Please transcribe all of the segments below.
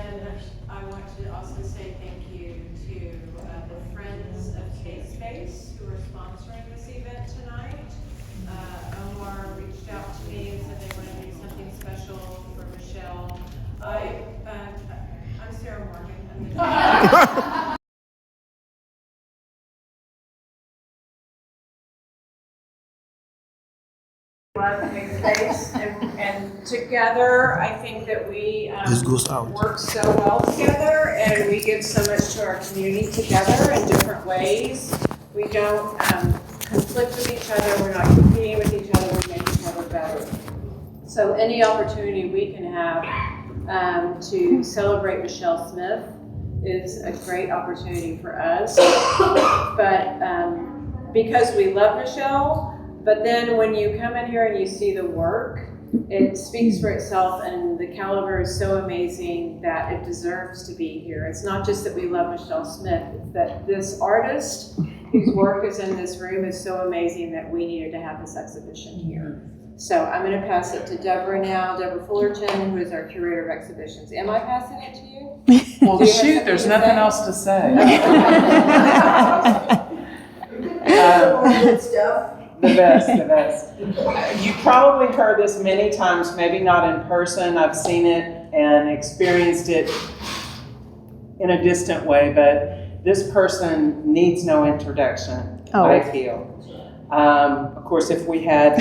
And I want to also say thank you to the Friends of K-Space who are sponsoring this event tonight. Omar reached out to me and said they want to do something special for Michelle. I'm Sarah Morgan. I'm the love K-Space, and together I think that we work so well together, and we give so much to our community together in different ways. We don't conflict with each other, we're not competing with each other, we make each other better. So any opportunity we can have to celebrate Michelle Smythe is a great opportunity for us. But because we love Michelle, but then when you come in here and you see the work, it speaks for itself, and the caliber is so amazing that it deserves to be here. It's not just that we love Michelle Smythe, it's that this artist whose work is in this room is so amazing that we needed to have this exhibition here. So I'm going to pass it to Deborah now, Deborah Fullerton, who is our curator of exhibitions. Am I passing it to you? Well, shoot, there's nothing else to say. The best. You probably heard this many times, maybe not in person. I've seen it and experienced it in a distant way, but this person needs no introduction, I feel. Of course, if we had,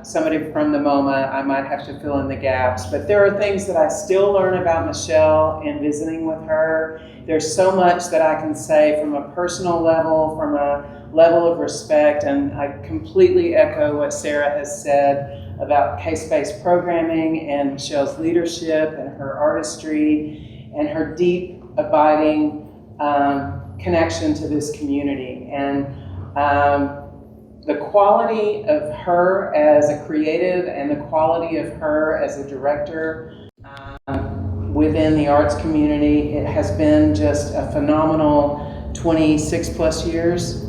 somebody from the MoMA, I might have to fill in the gaps, but there are things that I still learn about Michelle in visiting with her. There's so much that I can say from a personal level, from a level of respect, and I completely echo what Sarah has said about K-Space programming and Michelle's leadership and her artistry and her deep, abiding connection to this community. And the quality of her as a creative and the quality of her as a director within the arts community, it has been just a phenomenal 26 plus years.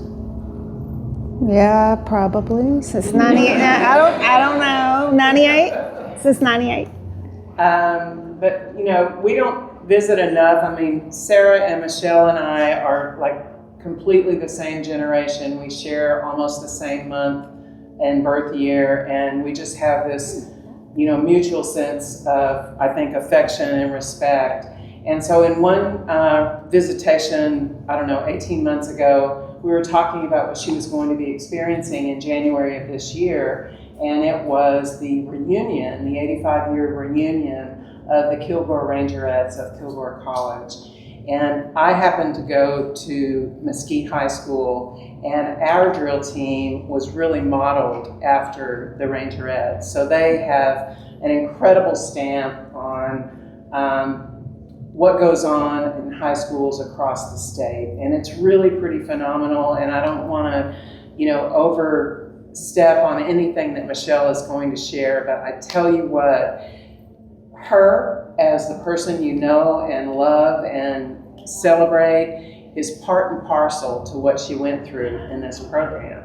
Yeah, probably since 98. I don't know. 98? Since 98. But we don't visit enough. I mean, Sarah and Michelle and I are like completely the same generation. We share almost the same month and birth year, and we just have this, mutual sense of, I think, affection and respect. And so in one visitation, 18 months ago, we were talking about what she was going to be experiencing in January of this year, and it was the reunion, the 85-year reunion of the Kilgore Rangerettes of Kilgore College. And I happened to go to Mesquite High School, and our drill team was really modeled after the Rangerettes. So they have an incredible stamp on what goes on in high schools across the state. And it's really pretty phenomenal, and I don't want to, overstep on anything that Michelle is going to share, but I tell you what, her as the person you know and love and celebrate is part and parcel to what she went through in this program.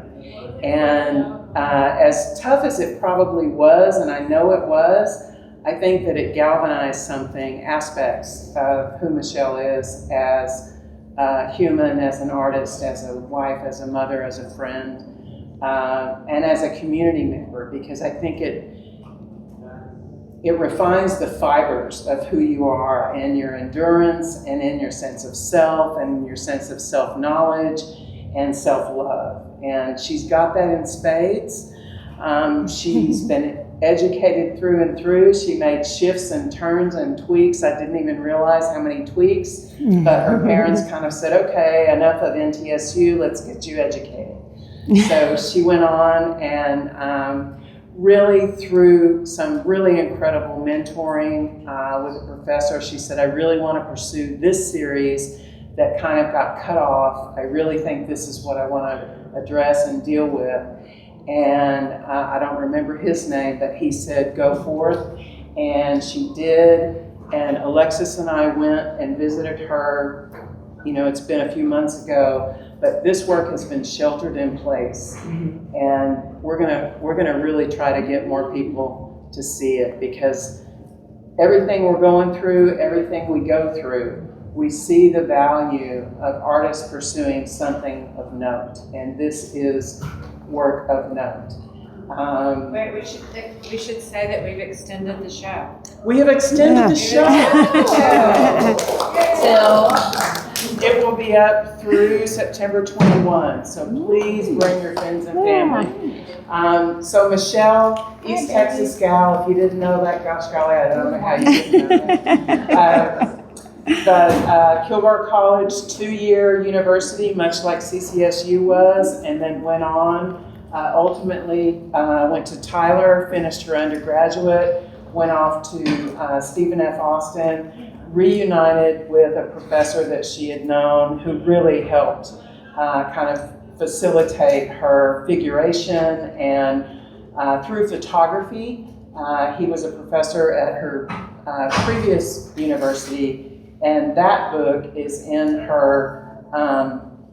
And as tough as it probably was, and I know it was, I think that it galvanized aspects of who Michelle is as a human, as an artist, as a wife, as a mother, as a friend, and as a community member, because I think it refines the fibers of who you are and your endurance and in your sense of self and your sense of self-knowledge and self-love. And she's got that in spades. She's been educated through and through. She made shifts and turns and tweaks. I didn't even realize how many tweaks, but her parents kind of said, okay, enough of NTSU, let's get you educated. So she went on and really through some really incredible mentoring with a professor, she said, I really want to pursue this series that kind of got cut off. I really think this is what I want to address and deal with. And I don't remember his name, but he said, go forth. And she did. And Alexis and I went and visited her. It's been a few months ago, but this work has been sheltered in place. And we're gonna really try to get more people to see it, because everything we're going through, everything we go through, we see the value of artists pursuing something of note, and this is work of note. Wait, we should say that we've extended the show. We have extended the show till it will be up through September 21. So please bring your friends and family. So Michelle, East Texas gal, if you didn't know that, gosh golly, I don't know how you didn't know that. But Kilgore College 2-year university, much like CCSU was, and then went on. Ultimately went to Tyler, finished her undergraduate, went off to Stephen F. Austin, reunited with a professor that she had known who really helped kind of facilitate her figuration, and through photography. He was a professor at her previous university, and that book is in her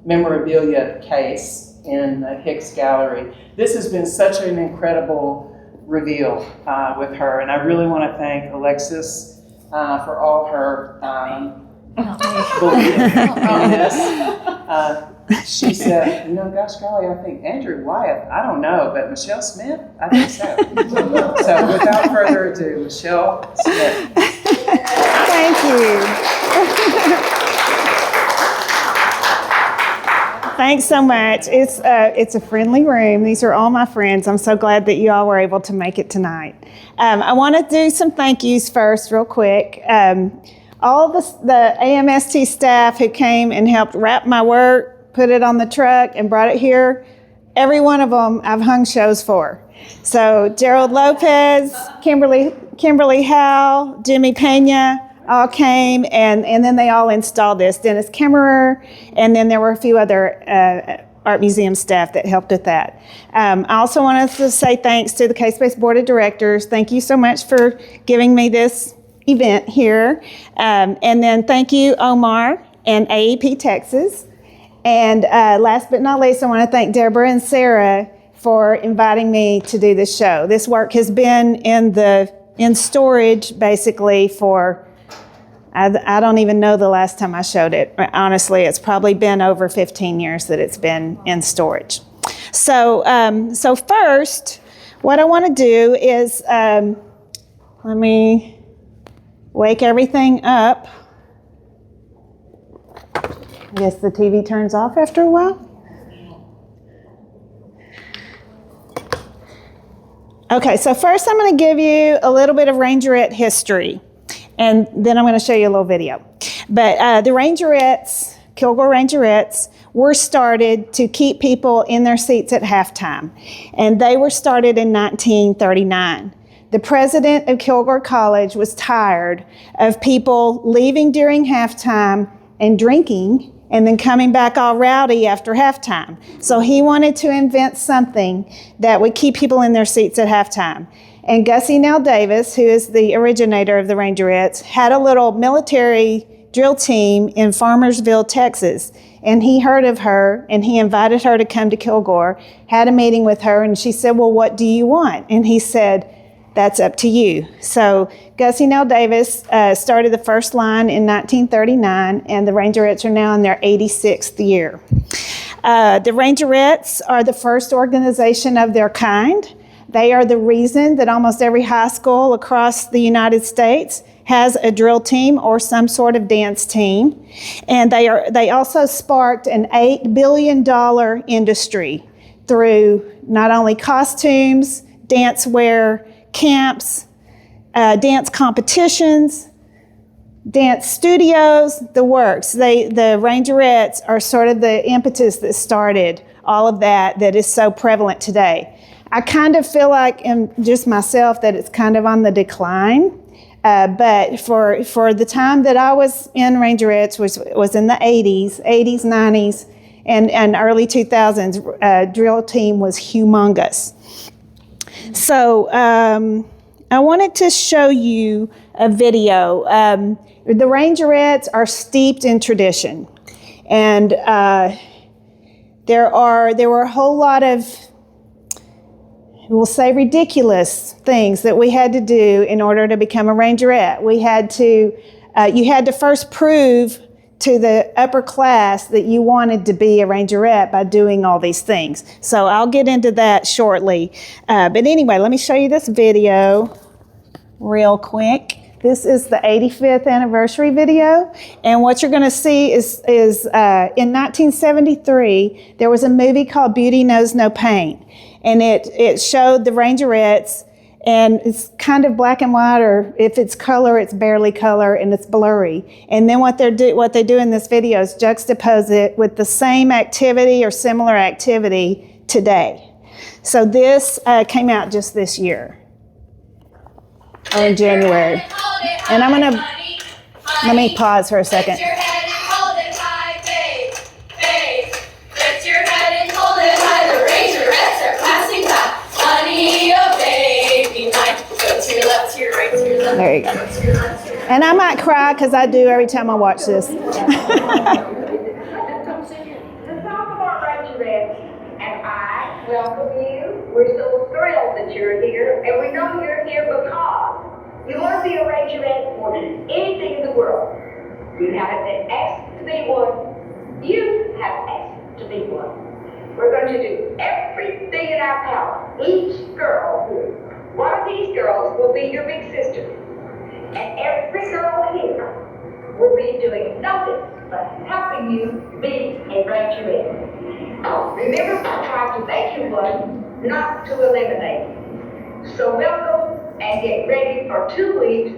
memorabilia case in the Hicks Gallery. This has been such an incredible reveal with her, and I really want to thank Alexis for all her belief in this. She said, gosh golly, I think Andrew Wyeth, I don't know, but Michelle Smith, I think so. So without further ado, Michelle Smith. Thank you. Thanks so much. It's a friendly room. These are all my friends. I'm so glad that you all were able to make it tonight. I want to do some thank yous first real quick. All the AMST staff who came and helped wrap my work, put it on the truck, and brought it here, every one of them I've hung shows for. So Gerald Lopez, Kimberly Howe, Jimmy Pena, all came, and then they all installed this. Dennis Kimmerer, and then there were a few other art museum staff that helped with that. I also wanted to say thanks to the K-Space Board of Directors. Thank you so much for giving me this event here. And then thank you, Omar and AEP Texas. And last but not least, I want to thank Deborah and Sarah for inviting me to do this show. This work has been in storage basically for, I don't even know the last time I showed it. Honestly, it's probably been over 15 years that it's been in storage. So first, what I want to do is, let me wake everything up. I guess the TV turns off after a while. Okay, so first I'm going to give you a little bit of Rangerette history, and then I'm going to show you a little video. But the Rangerettes, Kilgore Rangerettes, were started to keep people in their seats at halftime, and they were started in 1939. The president of Kilgore College was tired of people leaving during halftime and drinking and then coming back all rowdy after halftime. So he wanted to invent something that would keep people in their seats at halftime. And Gussie Nell Davis, who is the originator of the Rangerettes, had a little military drill team in Farmersville, Texas. And he heard of her, and he invited her to come to Kilgore, had a meeting with her, and she said, well, what do you want? And he said, that's up to you. So Gussie Nell Davis started the first line in 1939, and the Rangerettes are now in their 86th year. The Rangerettes are the first organization of their kind. They are the reason that almost every high school across the United States has a drill team or some sort of dance team. And they also sparked an $8 billion industry through not only costumes, dance wear, camps, dance competitions, dance studios, the works. The Rangerettes are sort of the impetus that started all of that is so prevalent today. I kind of feel like, in just myself, that it's kind of on the decline. But for the time that I was in Rangerettes, which was in the 80s, 90s, and early 2000s, drill team was humongous. So I wanted to show you a video. The Rangerettes are steeped in tradition, and there were a whole lot of we'll say ridiculous things that we had to do in order to become a Rangerette. We had to, you had to first prove to the upper class that you wanted to be a Rangerette by doing all these things. So I'll get into that shortly. But anyway, let me show you this video real quick. This is the 85th anniversary video, and what you're going to see is in 1973 there was a movie called Beauty Knows No Pain, and it showed the Rangerettes, and it's kind of black and white, or if it's color, it's barely color and it's blurry. And then what they do in this video is juxtapose it with the same activity or similar activity today. So this came out just this year, or in January. And I'm gonna, let me pause for a second. Lift your head and hold it high, babe, babe. Lift your head and hold it high, the Rangerettes are passing by. Honey, oh baby, mine. Go to your left, to your right, to your left. There you go. Go to your left, to your right. And I might cry because I do every time I watch this. The top of our Rangerettes and I welcome you. We're so thrilled that you're here, and we know you're here because you want to be a Rangerette more than anything in the world. You haven't been asked to be one. You have asked to be one. We're going to do everything in our power. Each girl here, one of these girls will be your big sister. And every girl here will be doing nothing but helping you be a Rangerette. Remember, I tried to make you one, not to eliminate you. So welcome and get ready for 2 weeks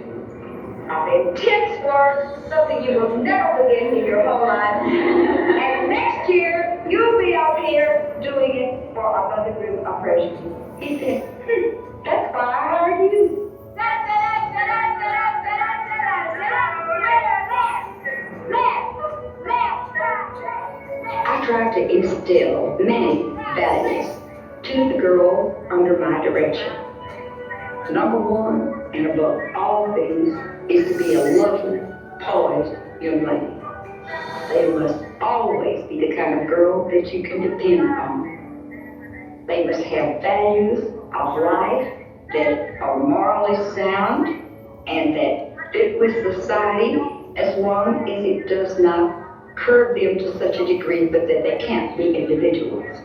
of intense work, something you will never forget in your whole life. And next year, you'll be out here doing it for another group of freshmen. He said, that's why I hired you. I tried to instill many values to the girls under my direction. Number one, and above all things, is to be a lovely, poised young lady. They must always be the kind of girl that you can depend on. They must have values of life that are morally sound and that fit with society, as long as it does not curb them to such a degree but that they can't be individuals.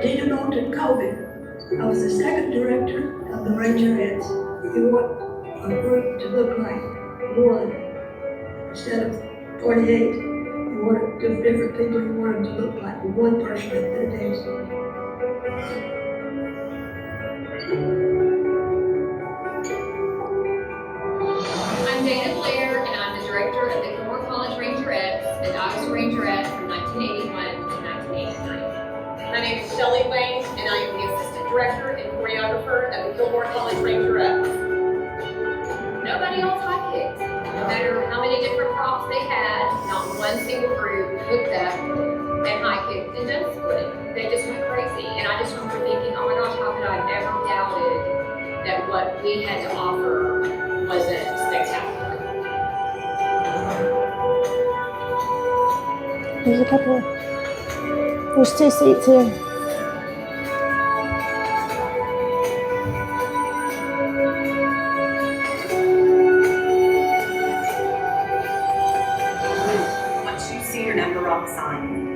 Dina Norton Colby. I was the second director of the Rangerettes. You want a group to look like one instead of 48. You want different people. You want them to look like one person at the dance. I'm Dana Blair, and I'm the director of the Gilmore College Rangerettes, and I was a Rangerette from 1981 to 1983. My name is Shelley Wayne, and I am the assistant director and choreographer of the Gilmore College Rangerettes. Nobody else high-kicked. No matter how many different props they had, not one single group hooked up and high-kicked and done split. They just went crazy, and I just remember thinking, oh my gosh, how could I have never doubted that what we had to offer wasn't spectacular. There's a couple of, there's 2 seats here. Once you see your number on the sign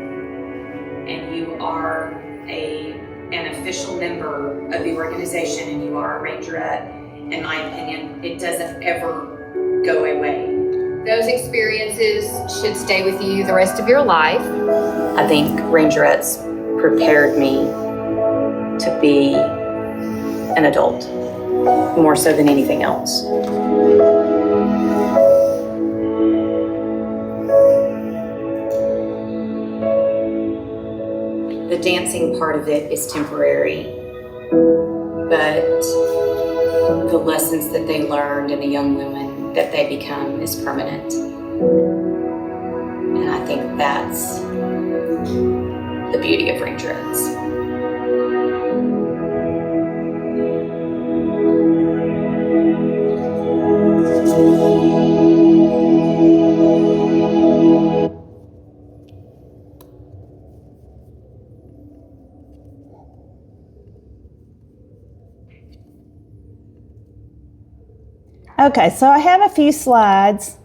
and you are an official member of the organization and you are a Rangerette, in my opinion, it doesn't ever go away. Those experiences should stay with you the rest of your life. I think Rangerettes prepared me to be an adult, more so than anything else. The dancing part of it is temporary, but the lessons that they learned and the young women that they become is permanent. And I think that's the beauty of Rangerettes. Okay, so I have a few slides.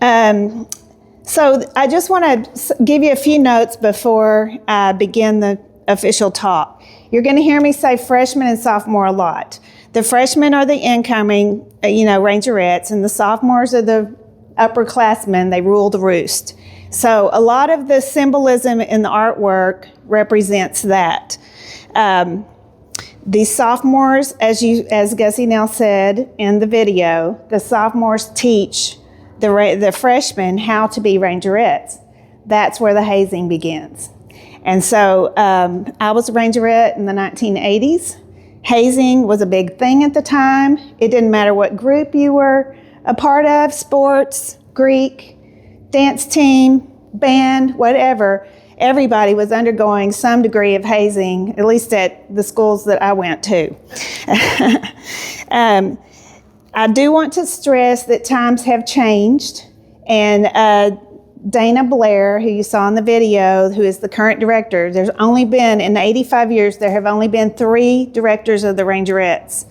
So I just want to give you a few notes before I begin the official talk. You're going to hear me say freshman and sophomore a lot. The freshmen are the incoming, Rangerettes, and the sophomores are the upperclassmen. They rule the roost. So a lot of the symbolism in the artwork represents that. The sophomores, as Gussie now said in the video, the sophomores teach the freshmen how to be Rangerettes. That's where the hazing begins. And so I was a Rangerette in the 1980s. Hazing was a big thing at the time. It didn't matter what group you were a part of, sports, Greek, dance team, band, whatever. Everybody was undergoing some degree of hazing, at least at the schools that I went to. I do want to stress that times have changed, and Dana Blair, who you saw in the video, who is the current director, there's only been, in 85 years, there have only been 3 directors of the Rangerettes.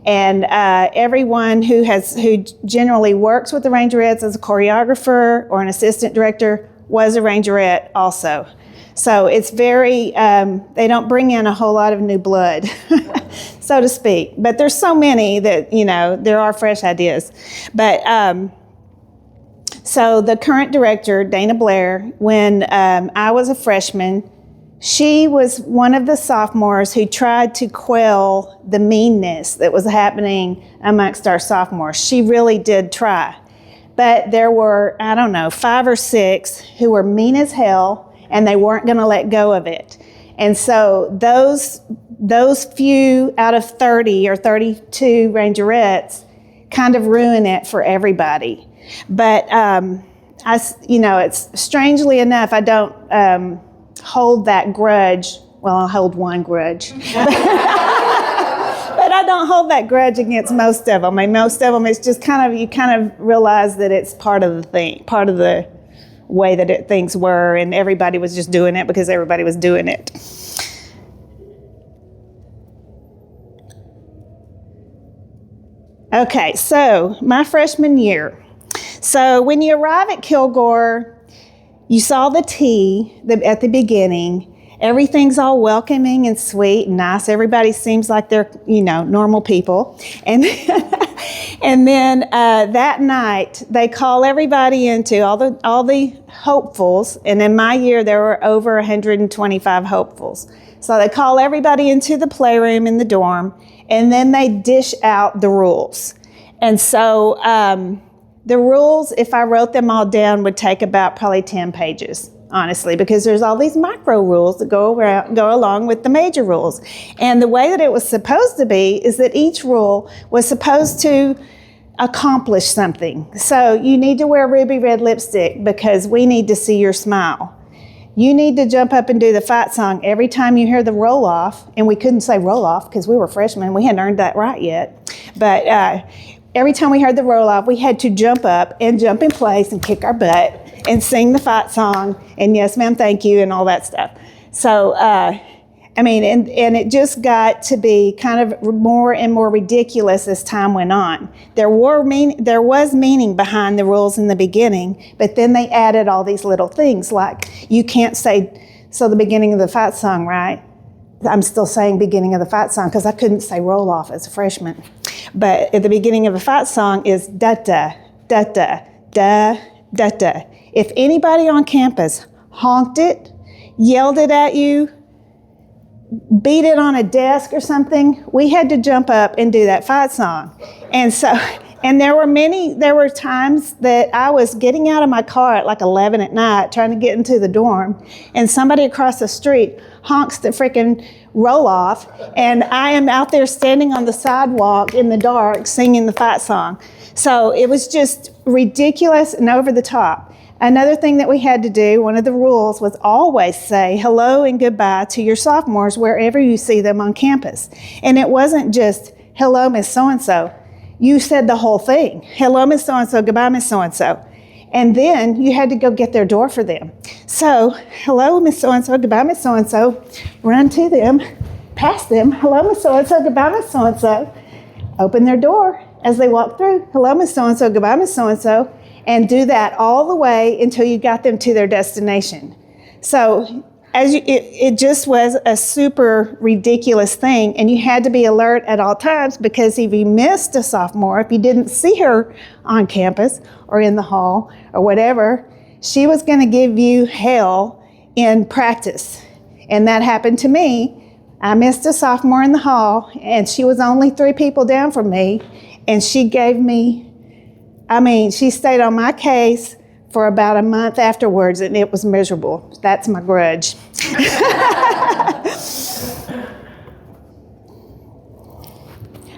And everyone who generally works with the Rangerettes as a choreographer or an assistant director was a Rangerette also. So it's very, they don't bring in a whole lot of new blood, so to speak. But there's so many that, there are fresh ideas. But so the current director, Dana Blair, when I was a freshman, she was one of the sophomores who tried to quell the meanness that was happening amongst our sophomores. She really did try. But there were, 5 or 6 who were mean as hell, and they weren't going to let go of it. And so those few out of 30 or 32 Rangerettes kind of ruin it for everybody. But it's strangely enough, I don't hold that grudge. Well, I'll hold one grudge. But I don't hold that grudge against most of them. Most of them, it's just you kind of realize that it's part of the thing, part of the way that things were, and everybody was just doing it because everybody was doing it. Okay, so my freshman year. So when you arrive at Kilgore, you saw the T at the beginning. Everything's all welcoming and sweet and nice. Everybody seems like they're, normal people. And and then that night, they call everybody into all the hopefuls. And in my year, there were over 125 hopefuls. So they call everybody into the playroom in the dorm, and then they dish out the rules. And so the rules, if I wrote them all down, would take about probably 10 pages. Honestly, because there's all these micro rules that go along with the major rules. And the way that it was supposed to be is that each rule was supposed to accomplish something. So you need to wear ruby red lipstick because we need to see your smile. You need to jump up and do the fight song every time you hear the roll off. And we couldn't say roll off because we were freshmen. We hadn't earned that right yet. But every time we heard the roll off, we had to jump up and jump in place and kick our butt and sing the fight song, and yes, ma'am, thank you, and all that stuff. So, and it just got to be kind of more and more ridiculous as time went on. There was meaning behind the rules in the beginning, but then they added all these little things, like you can't say, so the beginning of the fight song, right? I'm still saying beginning of the fight song because I couldn't say roll off as a freshman. But at the beginning of a fight song is da-da, da-da, da, da-da. If anybody on campus honked it, yelled it at you, beat it on a desk or something, we had to jump up and do that fight song. And so, and there were times that I was getting out of my car at like 11 at night trying to get into the dorm, and somebody across the street honks the freaking roll off, and I am out there standing on the sidewalk in the dark singing the fight song. So it was just ridiculous and over the top. Another thing that we had to do, one of the rules, was always say hello and goodbye to your sophomores wherever you see them on campus. And it wasn't just, hello, Miss So-and-so. You said the whole thing. Hello, Miss So-and-so, goodbye, Miss So-and-so. And then you had to go get their door for them. So, hello, Miss So-and-so, goodbye, Miss So-and-so. Run to them, pass them. Hello, Miss So-and-so, goodbye, Miss So-and-so. Open their door, as they walk through. Hello, Miss So-and-so, goodbye, Miss So-and-so, and do that all the way until you got them to their destination. So it just was a super ridiculous thing, and you had to be alert at all times, because if you missed a sophomore, if you didn't see her on campus or in the hall or whatever, she was going to give you hell in practice. And that happened to me. I missed a sophomore in the hall, and she was only 3 people down from me, and she gave me, she stayed on my case for about a month afterwards, and it was miserable. That's my grudge.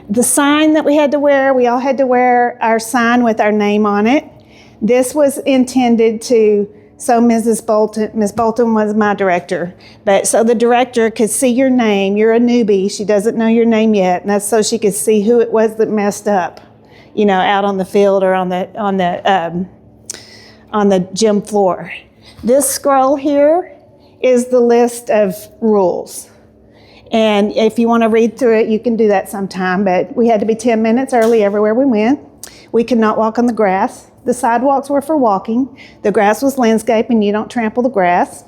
The sign that we had to wear, we all had to wear our sign with our name on it. This was intended so Miss Bolton was my director, but so the director could see your name. You're a newbie, she doesn't know your name yet, and that's so she could see who it was that messed up, out on the field or on the gym floor. This scroll here is the list of rules. And if you want to read through it, you can do that sometime, but we had to be 10 minutes early everywhere we went. We could not walk on the grass. The sidewalks were for walking. The grass was landscape, and you don't trample the grass.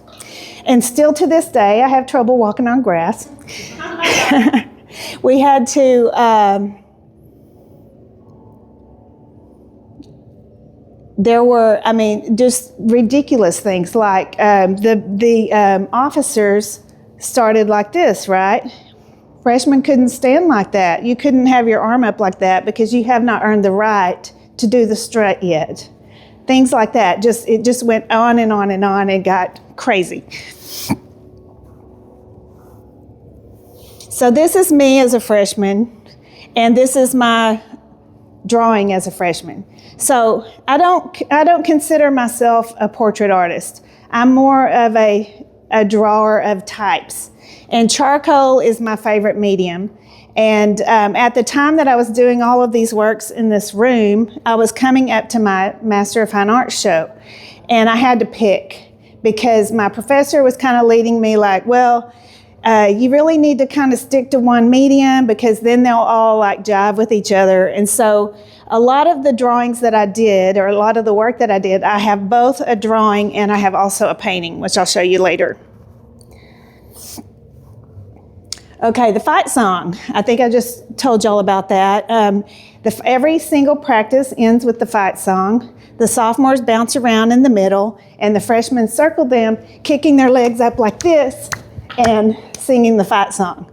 And still to this day, I have trouble walking on grass. We had to, there were, just ridiculous things, like the officers started like this, right? Freshmen couldn't stand like that. You couldn't have your arm up like that because you have not earned the right to do the strut yet. Things like that. It just went on and on and on and got crazy. So this is me as a freshman, and this is my drawing as a freshman. So I don't consider myself a portrait artist. I'm more of a drawer of types. And charcoal is my favorite medium. And at the time that I was doing all of these works in this room, I was coming up to my Master of Fine Arts show. And I had to pick, because my professor was kind of leading me like, well, you really need to kind of stick to one medium, because then they'll all like jive with each other. And so a lot of the drawings that I did, or a lot of the work that I did, I have both a drawing and I have also a painting, which I'll show you later. Okay, the fight song. I think I just told y'all about that. Every single practice ends with the fight song. The sophomores bounce around in the middle, and the freshmen circle them, kicking their legs up like this and singing the fight song.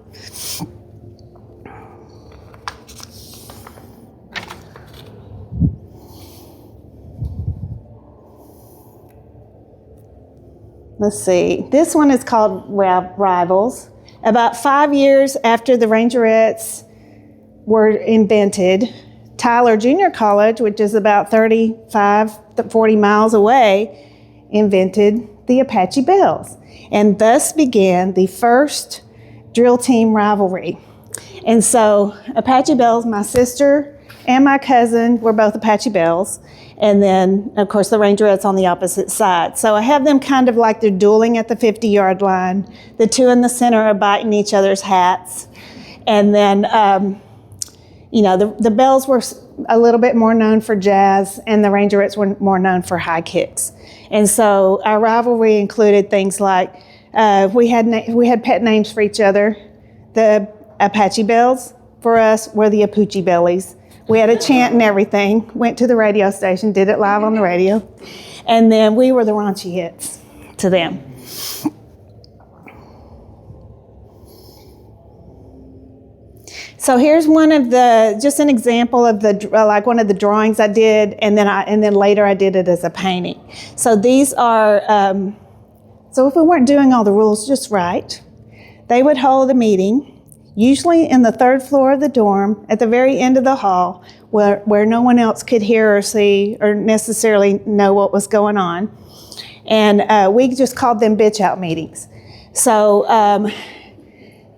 Let's see. This one is called Rivals. About 5 years after the Rangerettes were invented, Tyler Junior College, which is about 35 to 40 miles away, invented the Apache Bells. And thus began the first drill team rivalry. And so Apache Bells, my sister and my cousin were both Apache Bells. And then, of course, the Rangerettes on the opposite side. So I have them kind of like they're dueling at the 50-yard line. The two in the center are biting each other's hats. And then, the Bells were a little bit more known for jazz, and the Rangerettes were more known for high kicks. And so our rivalry included things like we had pet names for each other. The Apache Bells for us were the Apoochie Bellies. We had a chant and everything, went to the radio station, did it live on the radio, and then we were the raunchy hits to them. So here's just an example of one of the drawings I did, and then later I did it as a painting. So these are, so if we weren't doing all the rules just right, they would hold a meeting, usually in the 3rd floor of the dorm, at the very end of the hall, where no one else could hear or see or necessarily know what was going on. And we just called them bitch out meetings. So,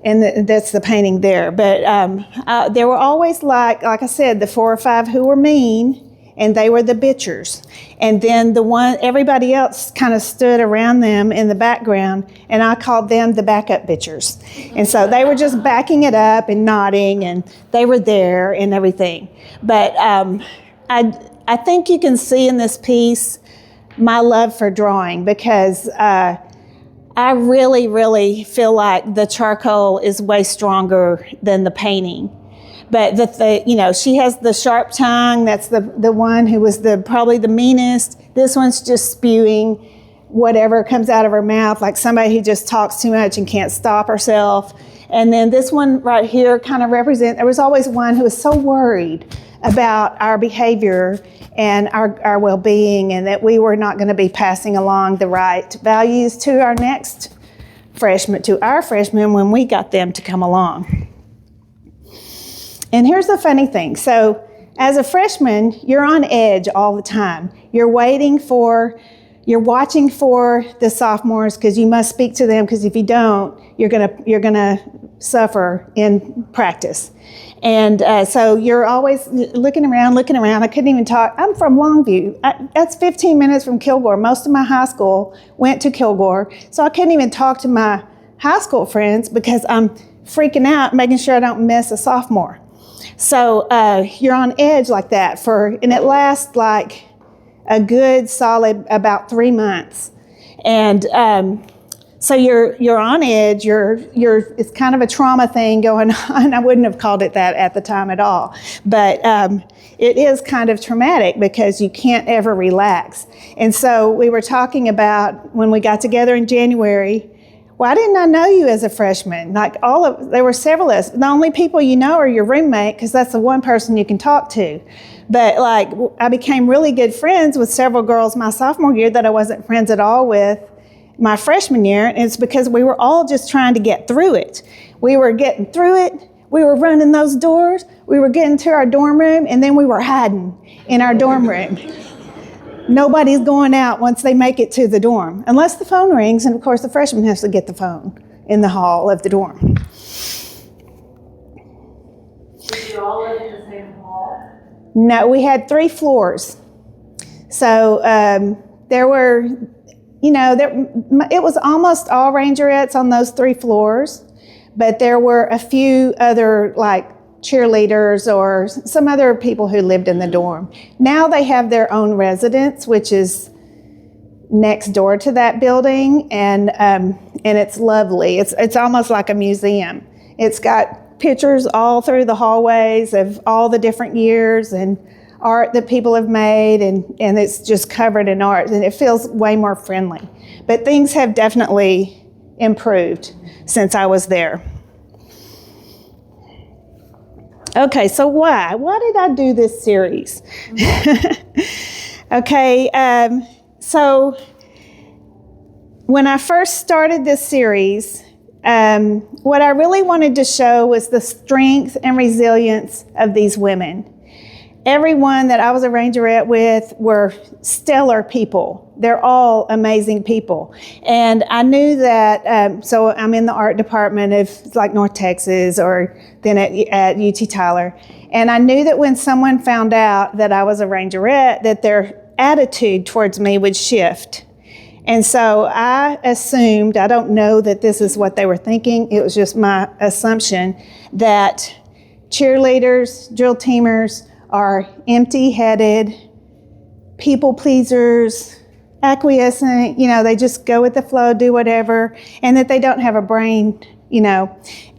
and that's the painting there. But there were always, like I said, the 4 or 5 who were mean, and they were the bitchers. And then everybody else kind of stood around them in the background, and I called them the backup bitchers. And so they were just backing it up and nodding, and they were there and everything. But I think you can see in this piece my love for drawing, because I really, really feel like the charcoal is way stronger than the painting. But she has the sharp tongue. That's the one who was probably the meanest. This one's just spewing whatever comes out of her mouth, like somebody who just talks too much and can't stop herself. And then this one right here kind of there was always one who was so worried about our behavior and our well-being, and that we were not going to be passing along the right values to our freshmen when we got them to come along. And here's the funny thing. So as a freshman, you're on edge all the time. You're watching for the sophomores, because you must speak to them, because if you don't, you're gonna suffer in practice. And so you're always looking around. I couldn't even talk. I'm from Longview. That's 15 minutes from Kilgore. Most of my high school went to Kilgore, so I couldn't even talk to my high school friends because I'm freaking out, making sure I don't miss a sophomore. So you're on edge like that and it lasts like a good solid about 3 months. And so you're on edge, it's kind of a trauma thing going on. I wouldn't have called it that at the time at all. But it is kind of traumatic because you can't ever relax. And so we were talking about when we got together in January, why didn't I know you as a freshman? There were several of us. The only people you know are your roommate, because that's the one person you can talk to. But I became really good friends with several girls my sophomore year that I wasn't friends at all with my freshman year, and it's because we were all just trying to get through it. We were getting through it. We were running those doors. We were getting to our dorm room, and then we were hiding in our dorm room. Nobody's going out once they make it to the dorm, unless the phone rings, and of course the freshman has to get the phone in the hall of the dorm. Did you all live in the same hall? No, we had 3 floors. So there were, it was almost all Rangerettes on those 3 floors, but there were a few other cheerleaders or some other people who lived in the dorm. Now they have their own residence, which is next door to that building, and it's lovely. It's almost like a museum. It's got pictures all through the hallways of all the different years and art that people have made, and it's just covered in art, and it feels way more friendly. But things have definitely improved since I was there. Okay, so why did I do this series? Okay, so when I first started this series, what I really wanted to show was the strength and resilience of these women. Everyone that I was a Rangerette with were stellar people. They're all amazing people. And I knew that, so I'm in the art department of North Texas or then at UT Tyler. And I knew that when someone found out that I was a Rangerette, that their attitude towards me would shift. And so I assumed, I don't know that this is what they were thinking, it was just my assumption, that cheerleaders, drill teamers, are empty-headed, people pleasers, acquiescent, they just go with the flow, do whatever, and that they don't have a brain,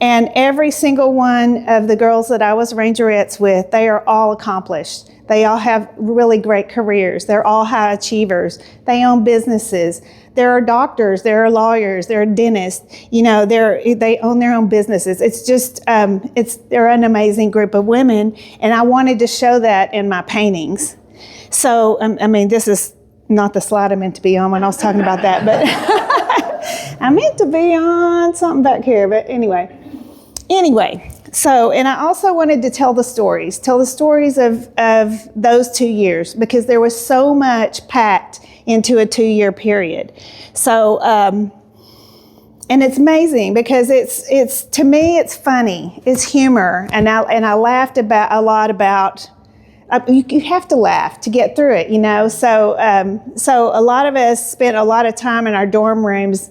And every single one of the girls that I was Rangerettes with, they are all accomplished. They all have really great careers. They're all high achievers. They own businesses. There are doctors, there are lawyers, there are dentists, they own their own businesses. It's just, they're an amazing group of women, and I wanted to show that in my paintings. So, this is not the slide I meant to be on when I was talking about that, but I meant to be on something back here, but anyway, so, and I also wanted to tell the stories of those 2 years, because there was so much packed into a 2-year period. So, and it's amazing because it's to me, it's funny, it's humor. And I laughed a lot about you have to laugh to get through it, you know. So a lot of us spent a lot of time in our dorm rooms,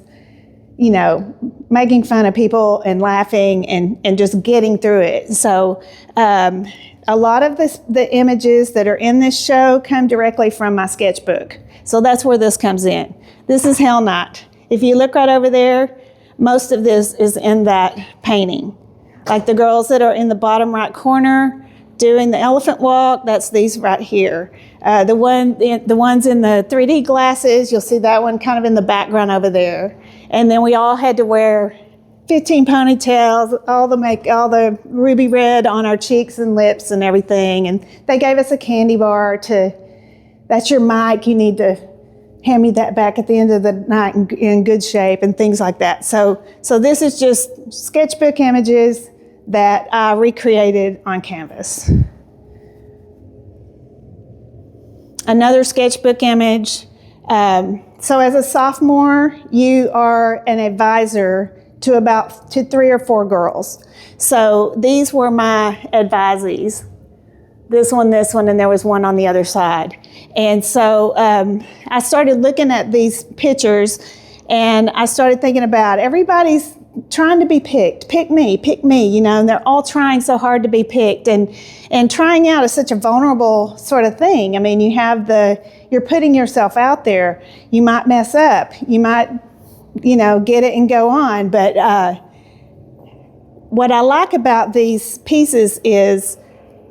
you know, making fun of people and laughing and just getting through it. So a lot of the images that are in this show come directly from my sketchbook. So that's where this comes in. This is Hell Night. If you look right over there, most of this is in that painting. Like the girls that are in the bottom right corner doing the elephant walk, that's these right here. The ones in the 3D glasses, you'll see that one kind of in the background over there. And then we all had to wear 15 ponytails, all the ruby red on our cheeks and lips and everything. And they gave us a candy bar that's your mic, you need to hand me that back at the end of the night in good shape and things like that. So this is just sketchbook images that I recreated on canvas. Another sketchbook image. So as a sophomore, you are an advisor to 3 or 4 girls. So these were my advisees. This one, and there was one on the other side. And so I started looking at these pictures and I started thinking about everybody's trying to be picked. Pick me, you know, and they're all trying so hard to be picked. And trying out is such a vulnerable sort of thing. I mean, you're putting yourself out there. You might mess up. You might, you know, get it and go on. But what I like about these pieces is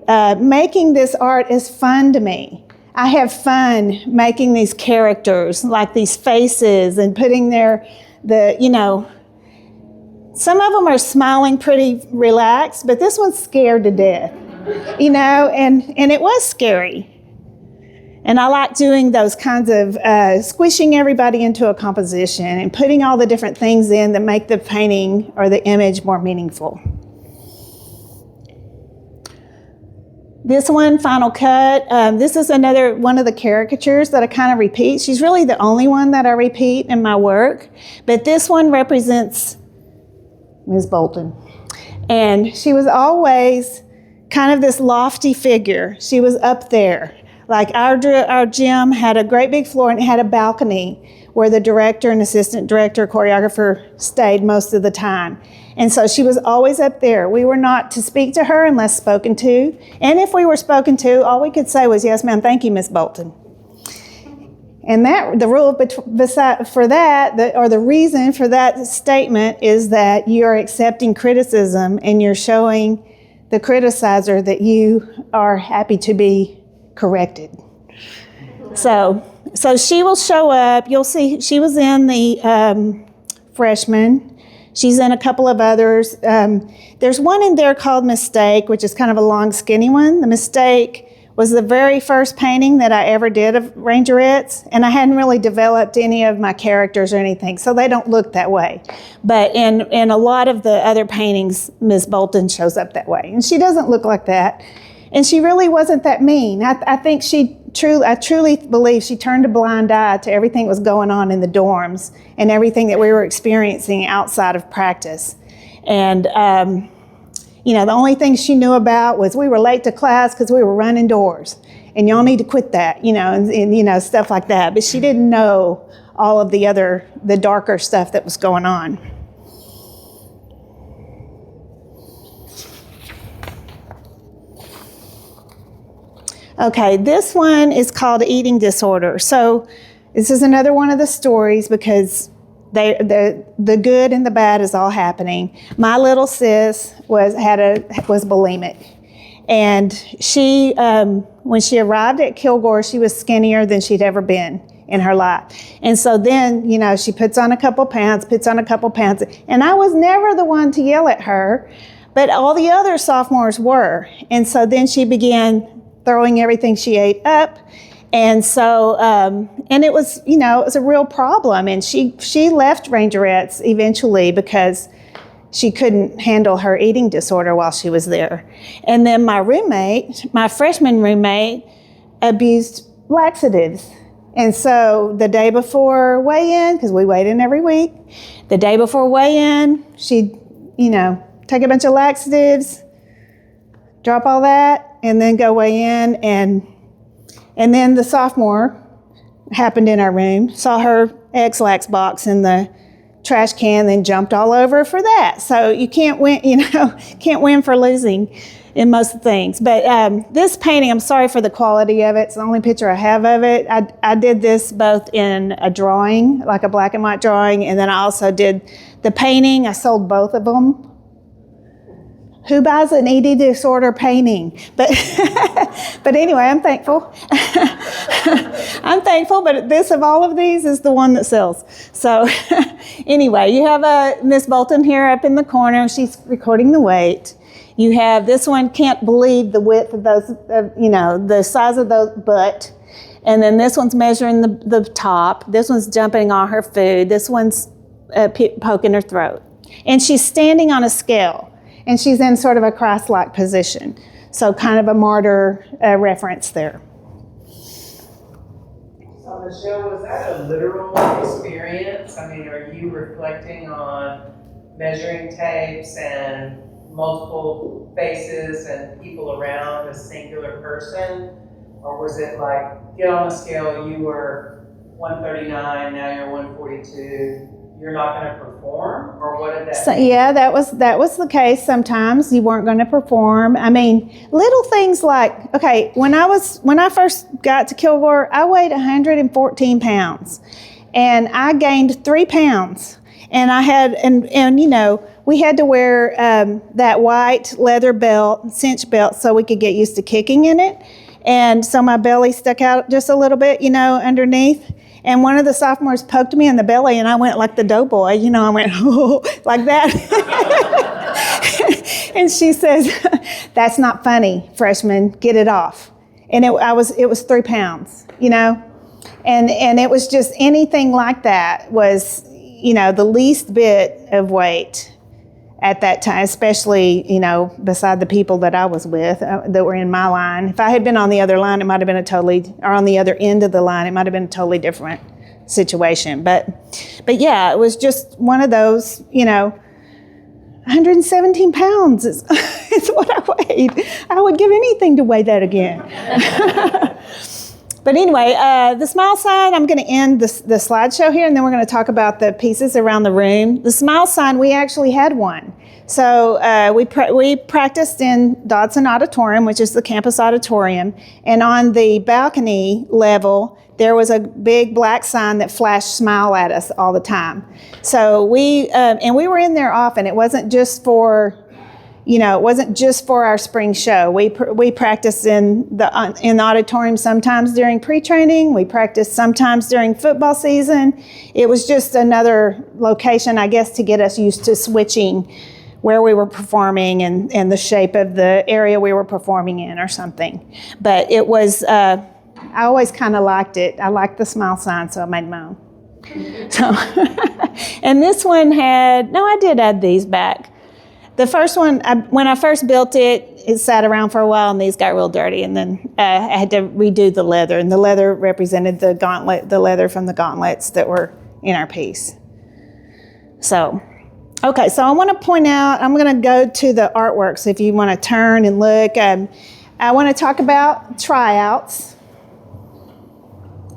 making this art is fun to me. I have fun making these characters, like these faces, and putting you know, some of them are smiling pretty relaxed, but this one's scared to death, you know, and it was scary. And I like doing those kinds of squishing everybody into a composition and putting all the different things in that make the painting or the image more meaningful. This one, Final Cut, this is another one of the caricatures that I kind of repeat. She's really the only one that I repeat in my work, but this one represents Ms. Bolton. And she was always kind of this lofty figure. She was up there. Like our gym had a great big floor and it had a balcony where the director and assistant director, choreographer stayed most of the time. And so she was always up there. We were not to speak to her unless spoken to. And if we were spoken to, all we could say was, "Yes, ma'am, thank you, Miss Bolton." And the rule for that, or the reason for that statement is that you are accepting criticism and you're showing the criticizer that you are happy to be corrected. So she will show up. You'll see she was in the freshman. She's in a couple of others. There's one in there called Mistake, which is kind of a long, skinny one. The Mistake was the very first painting that I ever did of Rangerettes, and I hadn't really developed any of my characters or anything, so they don't look that way. But in a lot of the other paintings, Ms. Bolton shows up that way, and she doesn't look like that. And she really wasn't that mean. I think I truly believe she turned a blind eye to everything that was going on in the dorms and everything that we were experiencing outside of practice. And you know, the only thing she knew about was we were late to class because we were running doors, and y'all need to quit that, you know, and you know, stuff like that. But she didn't know all of the darker stuff that was going on. Okay, this one is called Eating Disorder. So this is another one of the stories because the good and the bad is all happening. My little sis was bulimic, and she when she arrived at Kilgore, she was skinnier than she'd ever been in her life. And so then, you know, she puts on a couple pounds, and I was never the one to yell at her, but all the other sophomores were. And so then she began throwing everything she ate up. And so, and it was, you know, it was a real problem. And she left Rangerettes eventually because she couldn't handle her eating disorder while she was there. And then my freshman roommate, abused laxatives. And so the day before weigh-in, because we weighed in every week, the day before weigh-in, she'd, you know, take a bunch of laxatives, drop all that, and then go weigh in. And then the sophomore happened in our room, saw her X-Lax box in the trash can, then jumped all over for that. So you can't win, can't win for losing in most things. But this painting, I'm sorry for the quality of it. It's the only picture I have of it. I did this both in a drawing, like a black and white drawing, and then I also did the painting. I sold both of them. Who buys an ED disorder painting? But but anyway, I'm thankful. I'm thankful, but this of all of these is the one that sells. So anyway, you have Miss Bolton here up in the corner. She's recording the weight. You have this one, can't believe the width of those, the size of those butt. And then this one's measuring the top. This one's jumping on her food. This one's poking her throat. And she's standing on a scale. And she's in sort of a Christ-like position. So kind of a martyr reference there. So Michelle, was that a literal experience? I mean, are you reflecting on measuring tapes and multiple faces and people around a singular person? Or was it like, get on the scale, you were 139, now you're 142, you're not going to perform? Or what did that mean? Yeah, that was the case. Sometimes you weren't going to perform. I mean, little things like, okay, when I first got to Kilgore, I weighed 114 pounds and I gained 3 pounds. And I had, we had to wear that white leather belt, cinch belt, so we could get used to kicking in it. And so my belly stuck out just a little bit, underneath. And one of the sophomores poked me in the belly, and I went like the doughboy, I went, oh, like that. And she says, that's not funny, freshman, get it off. And it was 3 pounds, and it was just anything like that was, the least bit of weight at that time, especially, beside the people that I was with that were in my line. If I had been on the other line, it might have been or on the other end of the line, it might have been a totally different situation. But yeah, it was just one of those, 117 pounds is what I weighed. I would give anything to weigh that again. But anyway, the smile sign, I'm going to end the slideshow here, and then we're going to talk about the pieces around the room. The smile sign, we actually had one. So we practiced in Dodson Auditorium, which is the campus auditorium, and on the balcony level, there was a big black sign that flashed smile at us all the time. So we were in there often. It wasn't just for our spring show. We practiced in the auditorium sometimes during pre-training. We practiced sometimes during football season. It was just another location, I guess, to get us used to switching where we were performing and the shape of the area we were performing in or something. But it was, I always kind of liked it. I liked the smile sign, so I made my own. So, and this one I did add these back. The first one, when I first built it, it sat around for a while and these got real dirty, and then I had to redo the leather, and the leather represented the leather from the gauntlets that were in our piece. So, okay, so I want to point out, I'm going to go to the artwork, so if you want to turn and look, I want to talk about tryouts.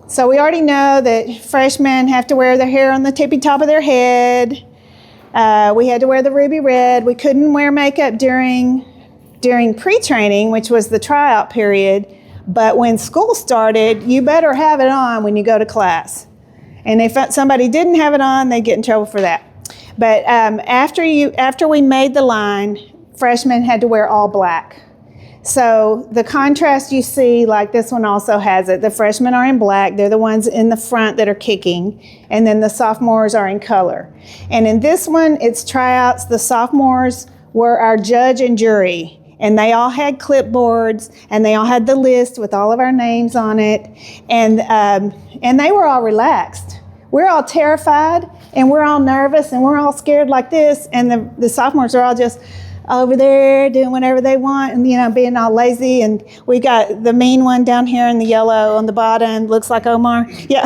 So we already know that freshmen have to wear their hair on the tippy top of their head. We had to wear the ruby red. We couldn't wear makeup during pre-training, which was the tryout period. But when school started, you better have it on when you go to class. And if somebody didn't have it on, they'd get in trouble for that. But after we made the line, freshmen had to wear all black. So the contrast you see, like this one also has it. The freshmen are in black. They're the ones in the front that are kicking. And then the sophomores are in color. And in this one, it's tryouts. The sophomores were our judge and jury. And they all had clipboards, and they all had the list with all of our names on it. And they were all relaxed. We're all terrified, and we're all nervous, and we're all scared like this. And the sophomores are all just over there doing whatever they want and, being all lazy. And we got the mean one down here in the yellow on the bottom, looks like Omar. Yeah.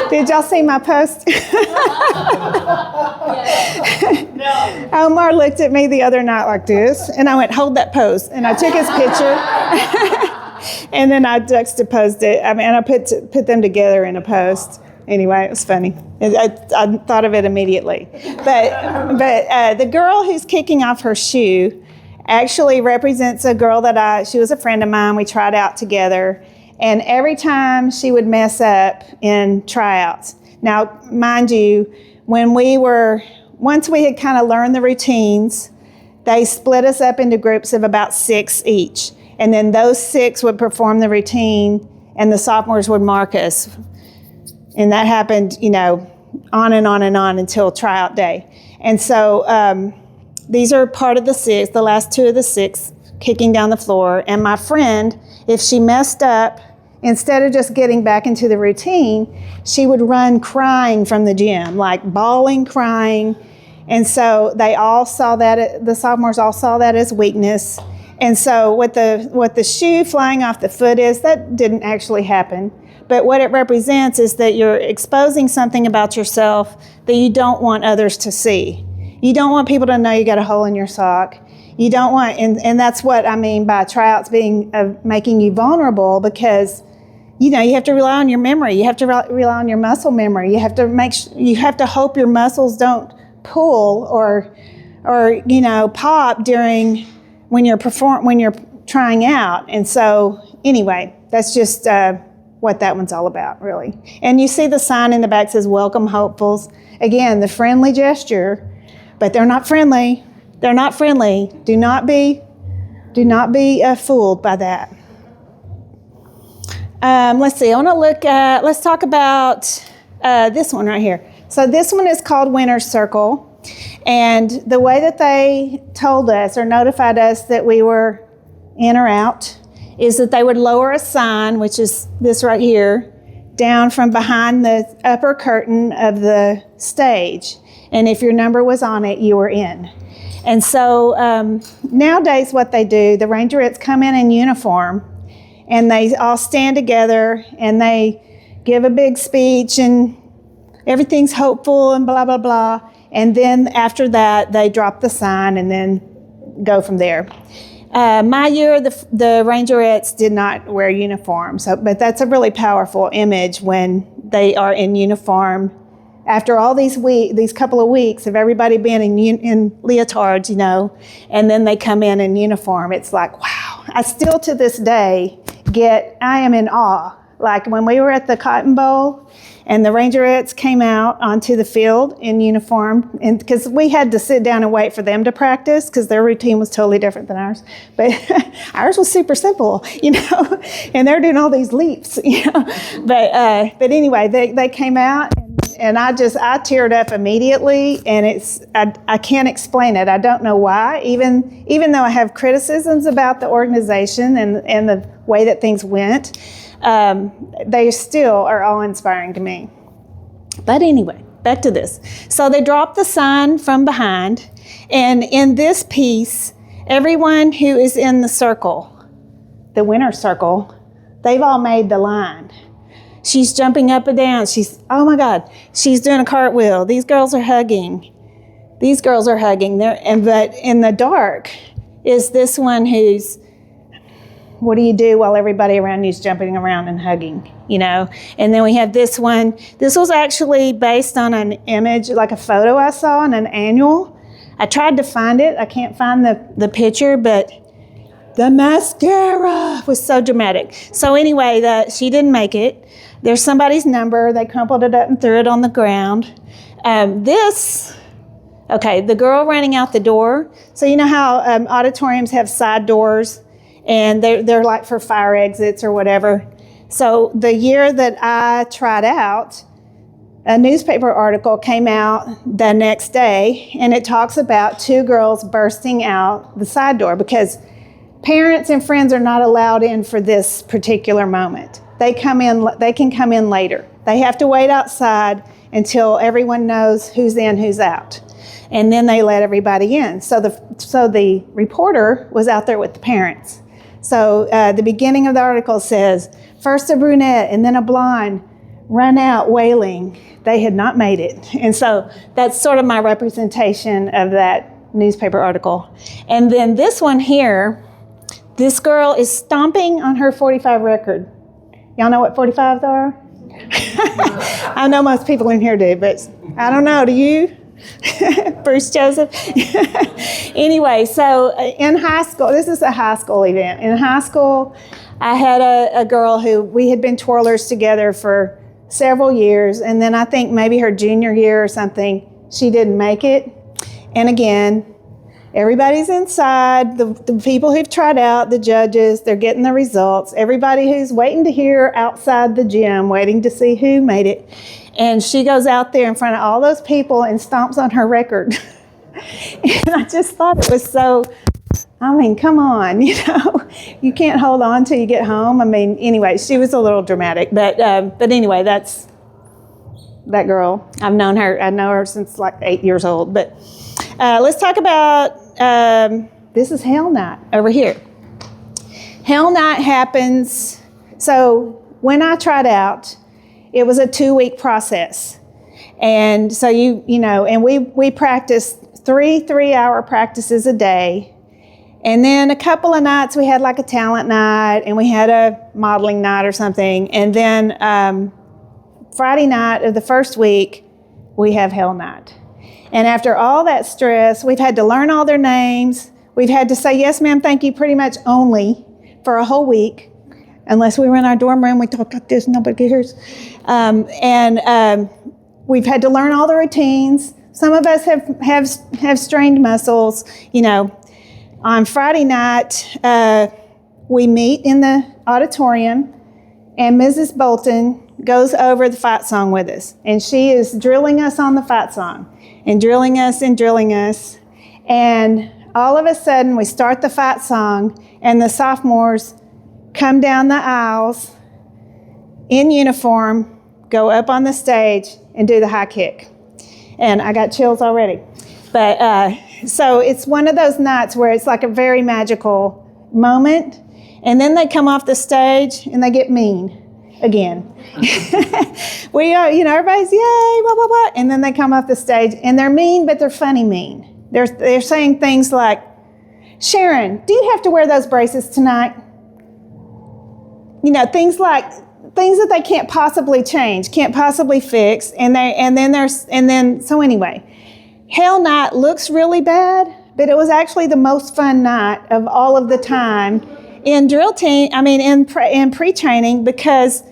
Did y'all see my post? Omar looked at me the other night like this, and I went, hold that pose. And I took his picture, and then I juxtaposed it. I put them together in a post. Anyway, it was funny. I thought of it immediately. But the girl who's kicking off her shoe actually represents a girl she was a friend of mine. We tried out together. And every time she would mess up in tryouts. Now, mind you, once we had kind of learned the routines, they split us up into groups of about 6 each. And then those 6 would perform the routine and the sophomores would mark us. And that happened, on and on and on until tryout day. And so these are part of the 6, the last 2 of the 6 kicking down the floor. And my friend, if she messed up, instead of just getting back into the routine, she would run crying from the gym, like bawling, crying. And so they all saw that, the sophomores all saw that as weakness. And so what the shoe flying off the foot is, that didn't actually happen. But what it represents is that you're exposing something about yourself that you don't want others to see. You don't want people to know you got a hole in your sock. You don't want, and that's what I mean by tryouts being making you vulnerable, because you have to rely on your memory. You have to rely on your muscle memory. You have to hope your muscles don't pull or pop when you're trying out. And so anyway, that's just what that one's all about, really. And you see the sign in the back says "Welcome Hopefuls." Again, the friendly gesture, but they're not friendly. They're not friendly. Do not be fooled by that. Let's see. Let's talk about this one right here. So this one is called Winner's Circle. And the way that they told us or notified us that we were in or out is that they would lower a sign, which is this right here, down from behind the upper curtain of the stage. And if your number was on it, you were in. And so nowadays what they do, the Rangerettes come in uniform, and they all stand together and they give a big speech and everything's hopeful and blah, blah, blah. And then after that, they drop the sign and then go from there. My year, the Rangerettes did not wear uniforms, but that's a really powerful image when they are in uniform. After all these couple of weeks of everybody being in leotards, and then they come in uniform, it's like, wow. I still to this day I am in awe. Like when we were at the Cotton Bowl and the Rangerettes came out onto the field in uniform, and because we had to sit down and wait for them to practice because their routine was totally different than ours. But ours was super simple, and they're doing all these leaps, But anyway, they came out. And I teared up immediately, and I can't explain it. I don't know why. Even though I have criticisms about the organization and the way that things went, they still are awe-inspiring to me. But anyway, back to this. So they dropped the sign from behind, and in this piece, everyone who is in the circle, the winner's circle, they've all made the line. She's jumping up and down. Oh my God, she's doing a cartwheel. These girls are hugging. But in the dark is this one who's, what do you do while everybody around you is jumping around and hugging, And then we have this one. This was actually based on an image, like a photo I saw in an annual. I tried to find it. I can't find the picture, but the mascara was so dramatic. So anyway, she didn't make it. There's somebody's number. They crumpled it up and threw it on the ground. The girl running out the door. So you know how auditoriums have side doors, and they're like for fire exits or whatever. So the year that I tried out, a newspaper article came out the next day, and it talks about 2 girls bursting out the side door because parents and friends are not allowed in for this particular moment. They can come in later. They have to wait outside until everyone knows who's in, who's out. And then they let everybody in. So the reporter was out there with the parents. So the beginning of the article says, first a brunette and then a blonde run out wailing. they had not made it. And so that's sort of my representation of that newspaper article. And then this one here, this girl is stomping on her 45 record. Y'all know what 45s are? I know most people in here do, but I don't know, do you? Bruce Joseph? Anyway, so in high school, this is a high school event. In high school, I had a girl who, we had been twirlers together for several years, and then I think maybe her junior year or something, she didn't make it. And again, everybody's inside, the people who've tried out, the judges, they're getting the results. Everybody who's waiting to hear outside the gym, waiting to see who made it. And she goes out there in front of all those people and stomps on her record. And I just thought it was so, I mean, come on, you know, you can't hold on till you get home. I mean, anyway, she was a little dramatic, but anyway, that's that girl. I know her since like 8 years old. But let's talk about, this is Hell Night over here. Hell Night happens, so when I tried out, it was a 2-week process. And so you know, and we practiced 3-hour practices a day. And then a couple of nights we had like a talent night and we had a modeling night or something. And then Friday night of the first week, we have Hell Night. And after all that stress, we've had to learn all their names. We've had to say, yes, ma'am, thank you, pretty much only for a whole week. Unless we were in our dorm room, we talked like this, nobody cares. We've had to learn all the routines. Some of us have strained muscles, you know. On Friday night, we meet in the auditorium, and Mrs. Bolton goes over the fight song with us. And she is drilling us on the fight song, and drilling us and drilling us. And all of a sudden, we start the fight song, and the sophomores come down the aisles in uniform, go up on the stage, and do the high kick. And I got chills already. But so it's one of those nights where it's like a very magical moment. And then they come off the stage and they get mean again. We are, you know, everybody's yay, blah, blah, blah. And then they come off the stage and they're mean, but they're funny mean. They're saying things like, Sharon, do you have to wear those braces tonight? You know, things that they can't possibly change, can't possibly fix. So anyway, Hell Night looks really bad, but it was actually the most fun night of all of the time in in pre-training, because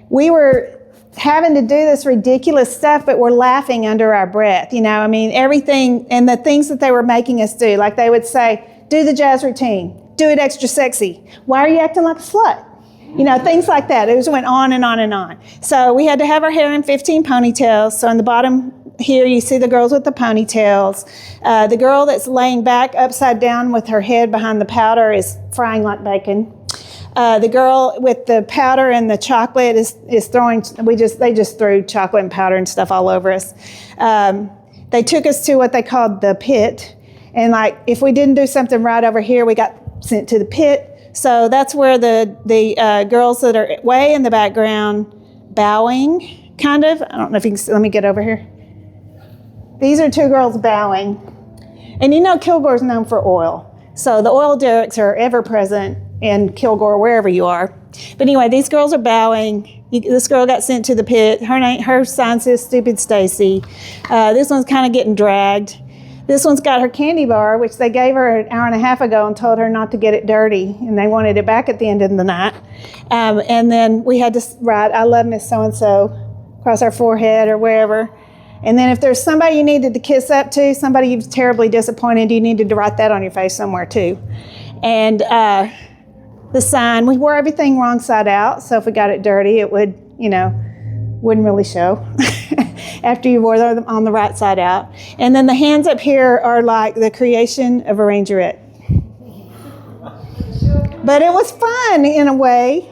we were having to do this ridiculous stuff, but we're laughing under our breath. You know, I mean, everything and the things that they were making us do, like they would say, do the jazz routine, do it extra sexy. Why are you acting like a slut? You know, things like that. It just went on and on and on. So we had to have our hair in 15 ponytails. So on the bottom here, you see the girls with the ponytails. The girl that's laying back upside down with her head behind the powder is frying like bacon. The girl with the powder and the chocolate is throwing, they just threw chocolate and powder and stuff all over us. They took us to what they called the pit. And like, if we didn't do something right over here, we got sent to the pit. So that's where the girls that are way in the background bowing, kind of. I don't know if you can, let me get over here. These are two girls bowing. And you know Kilgore's known for oil. So the oil derricks are ever present in Kilgore, wherever you are. But anyway, these girls are bowing. This girl got sent to the pit. Her sign says Stupid Stacy. This one's kind of getting dragged. This one's got her candy bar, which they gave her an hour and a half ago and told her not to get it dirty, and they wanted it back at the end of the night. And then we had to write, I love Miss So-and-so, across our forehead or wherever. And then if there's somebody you needed to kiss up to, somebody you was terribly disappointed, you needed to write that on your face somewhere too. And the sign, we wore everything wrong side out, so if we got it dirty, it would, you know, wouldn't really show. After you wore them on the right side out. And then the hands up here are like the creation of a Rangerette. But it was fun in a way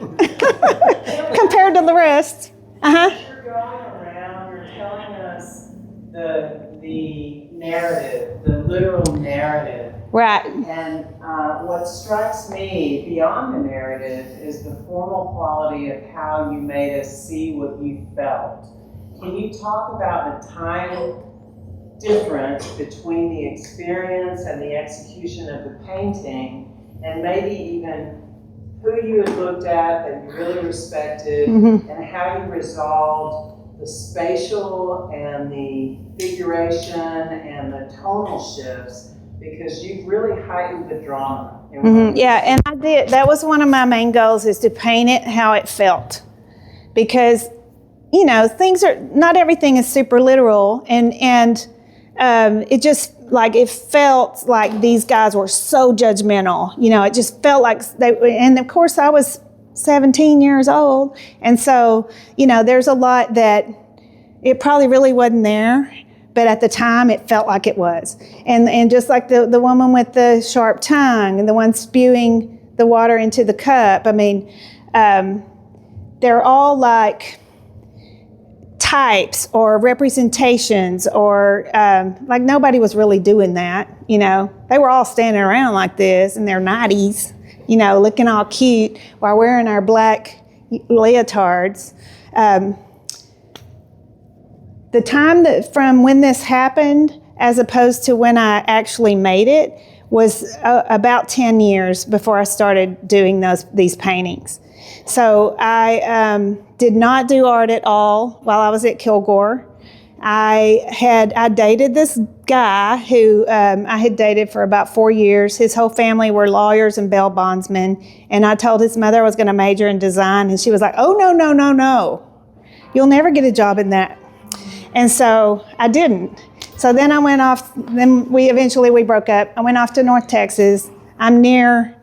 compared to the rest. Uh-huh. You're going around, you're telling us the narrative, the literal narrative. Right. And what strikes me beyond the narrative is the formal quality of how you made us see what you felt. Can you talk about the time difference between the experience and the execution of the painting, and maybe even who you had looked at that you really respected, and how you resolved the spatial and the figuration and the tonal shifts, because you really heightened the drama. Yeah, and I did. That was one of my main goals, is to paint it how it felt. Because, you know, not everything is super literal, and it just, like, it felt like these guys were so judgmental. You know, it just felt like and of course I was 17 years old, and so, you know, there's a lot that it probably really wasn't there, but at the time it felt like it was. And just like the woman with the sharp tongue and the one spewing the water into the cup, I mean, they're all like types or representations, or like nobody was really doing that, you know. They were all standing around like this in their 90s, you know, looking all cute while wearing our black leotards. The time from when this happened as opposed to when I actually made it was about 10 years before I started doing these paintings. So I did not do art at all while I was at Kilgore. I dated this guy who I had dated for about 4 years. His whole family were lawyers and bail bondsmen. And I told his mother I was going to major in design. And she was like, oh, no. You'll never get a job in that. And so I didn't. So then I went off. Then we broke up. I went off to North Texas. I'm near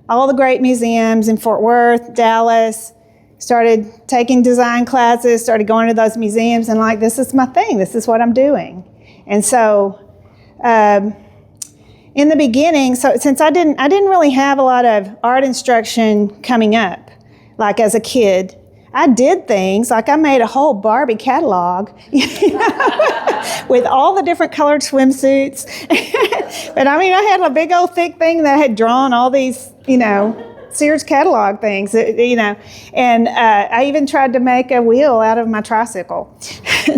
all the great museums in Fort Worth, Dallas. Started taking design classes, started going to those museums, and like, this is my thing. This is what I'm doing. And so in the beginning, so since I didn't really have a lot of art instruction coming up, like as a kid, I did things, like I made a whole Barbie catalog, you know, with all the different colored swimsuits. But I mean, I had a big old thick thing that had drawn all these, you know, Sears catalog things, you know. And I even tried to make a wheel out of my tricycle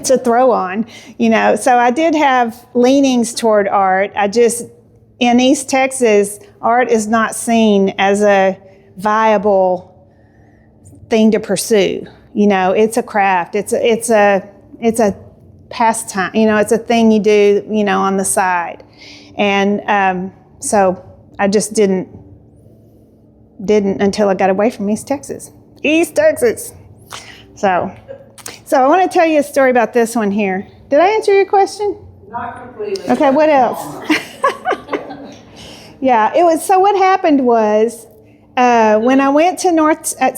to throw on, you know. So I did have leanings toward art. In East Texas, art is not seen as a viable thing to pursue. You know, it's a craft. It's a pastime. You know, it's a thing you do, you know, on the side. And so I just didn't until I got away from East Texas. So I want to tell you a story about this one here. Did I answer your question? Not completely. Okay, what else? Yeah, it was. So what happened was, when I went to I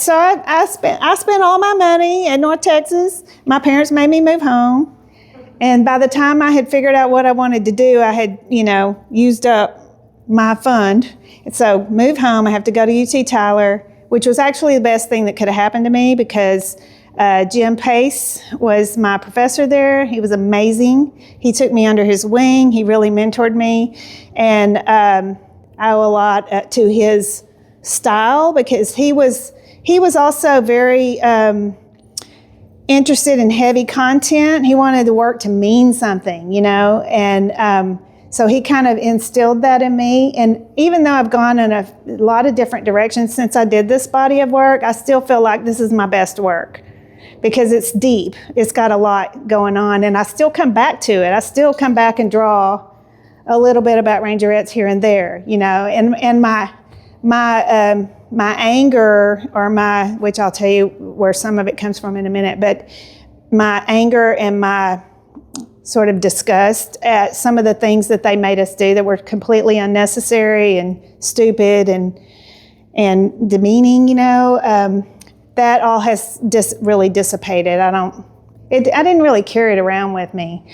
spent all my money at North Texas. My parents made me move home, and by the time I had figured out what I wanted to do, I had, you know, used up my fund. And so move home. I have to go to UT Tyler, which was actually the best thing that could have happened to me, because Jim Pace was my professor there. He was amazing. He took me under his wing. He really mentored me, and I owe a lot to his style, because he was also very interested in heavy content. He wanted the work to mean something, you know, and so he kind of instilled that in me. And even though I've gone in a lot of different directions since I did this body of work, I still feel like this is my best work, because it's deep. It's got a lot going on, and I still come back to it. I still come back and draw a little bit about Rangerettes here and there, you know, and my anger, or which I'll tell you where some of it comes from in a minute, but my anger and my sort of disgust at some of the things that they made us do that were completely unnecessary and stupid and demeaning, you know, that all has really dissipated. I didn't really carry it around with me,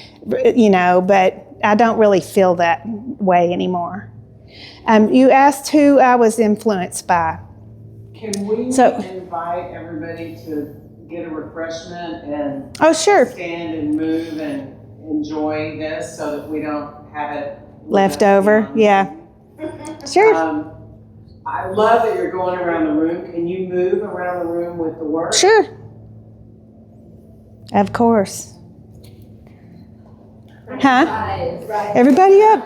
you know, but I don't really feel that way anymore. You asked who I was influenced by. Can we invite everybody to get a refreshment and sure, stand and move and enjoy this, so that we don't have it left over? Yeah. Sure. I love that you're going around the room. Can you move around the room with the work? Sure. Of course. Huh? Everybody up?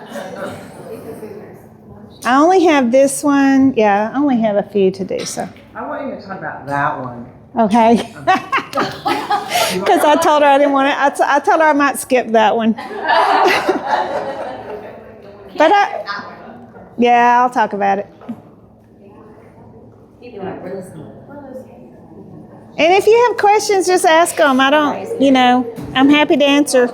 I only have this one. Yeah, I only have a few to do, so. I want you to talk about that one. Okay. Because I told her I didn't want to. I told her I might skip that one. But yeah, I'll talk about it. And if you have questions, just ask them. I don't, I'm happy to answer.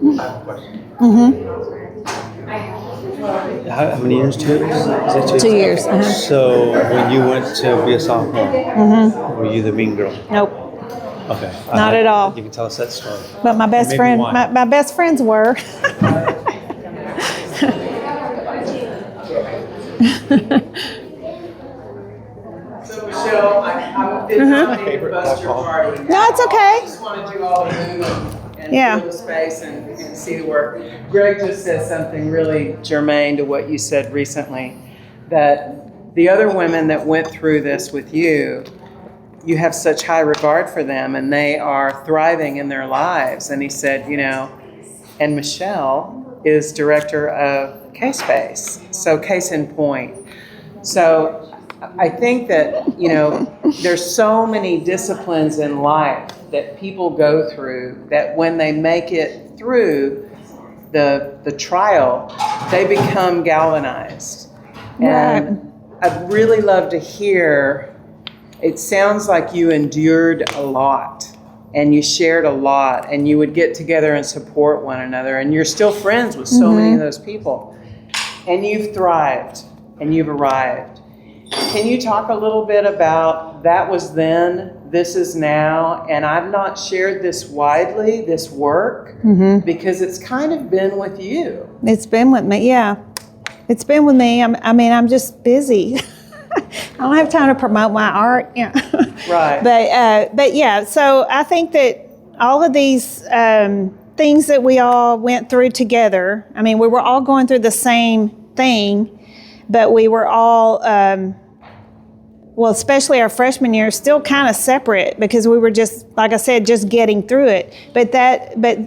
I have a question. How many years? 2 years? Is that 2 years. Uh-huh. So when you went to be a sophomore, were you the mean girl? Nope. Okay. Not at all. You can tell us that story. But my best Maybe friend, why. my best friends were. So Michelle, I did not mean to bust your party. No, it's okay. I just wanted you all to move and Yeah. feel the space and see the work. Greg just said something really germane to what you said recently, that the other women that went through this with you, you have such high regard for them and they are thriving in their lives. And he said, and Michelle is director of K-Space, so case in point. So I think that, there's so many disciplines in life that people go through that when they make it through the trial, they become galvanized. And I'd really love to hear, it sounds like you endured a lot and you shared a lot and you would get together and support one another and you're still friends with so many of those people. And you've thrived and you've arrived. Can you talk a little bit about that was then, this is now, and I've not shared this widely, this work, because it's kind of been with you. It's been with me, yeah. It's been with me. I'm just busy. I don't have time to promote my art. Yeah. Right. But yeah, so I think that all of these things that we all went through together, we were all going through the same thing, but we were all, especially our freshman year, still kind of separate because we were just, like I said, just getting through it. But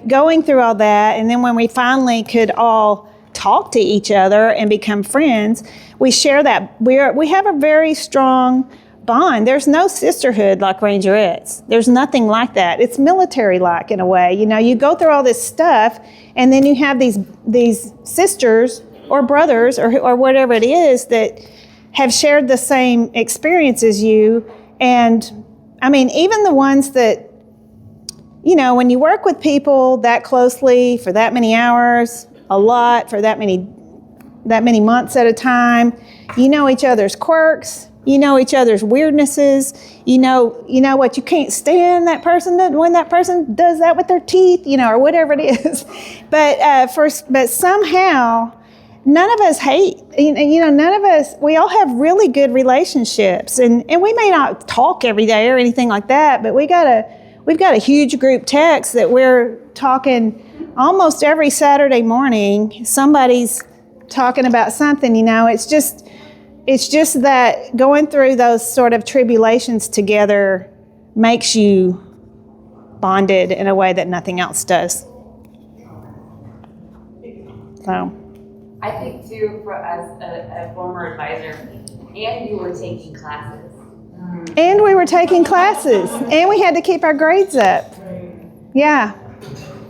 going through all that, and then when we finally could all talk to each other and become friends, we share that. We have a very strong bond. There's no sisterhood like Rangerettes. There's nothing like that. It's military-like in a way. You go through all this stuff, and then you have these sisters or brothers or whatever it is that have shared the same experience as you. And even the ones that, when you work with people that closely for that many hours, a lot, for that many months at a time, you know each other's quirks, you know each other's weirdnesses, you know what you can't stand that person when that person does that with their teeth, or whatever it is. But somehow, none of us hate, none of us, we all have really good relationships. And we may not talk every day or anything like that, but we've got a huge group text that we're talking almost every Saturday morning. Somebody's talking about something, It's just that going through those sort of tribulations together makes you bonded in a way that nothing else does. So. I think too, as a former advisor, and you were taking classes. And we were taking classes, and we had to keep our grades up. Yeah.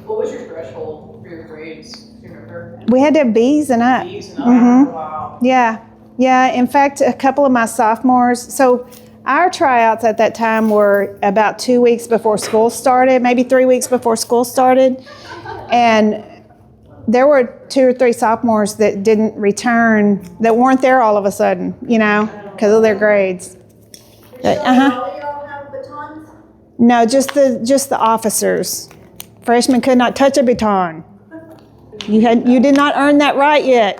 What was your threshold for your grades? Do you remember? We had to have B's and up. B's and up. Wow. Yeah. In fact, a couple of my sophomores, so our tryouts at that time were about 2 weeks before school started, maybe 3 weeks before school started. And there were 2 or 3 sophomores that didn't return, that weren't there all of a sudden, because of their grades. All y'all have batons? No, just the officers. Freshmen could not touch a baton. You did not earn that right yet.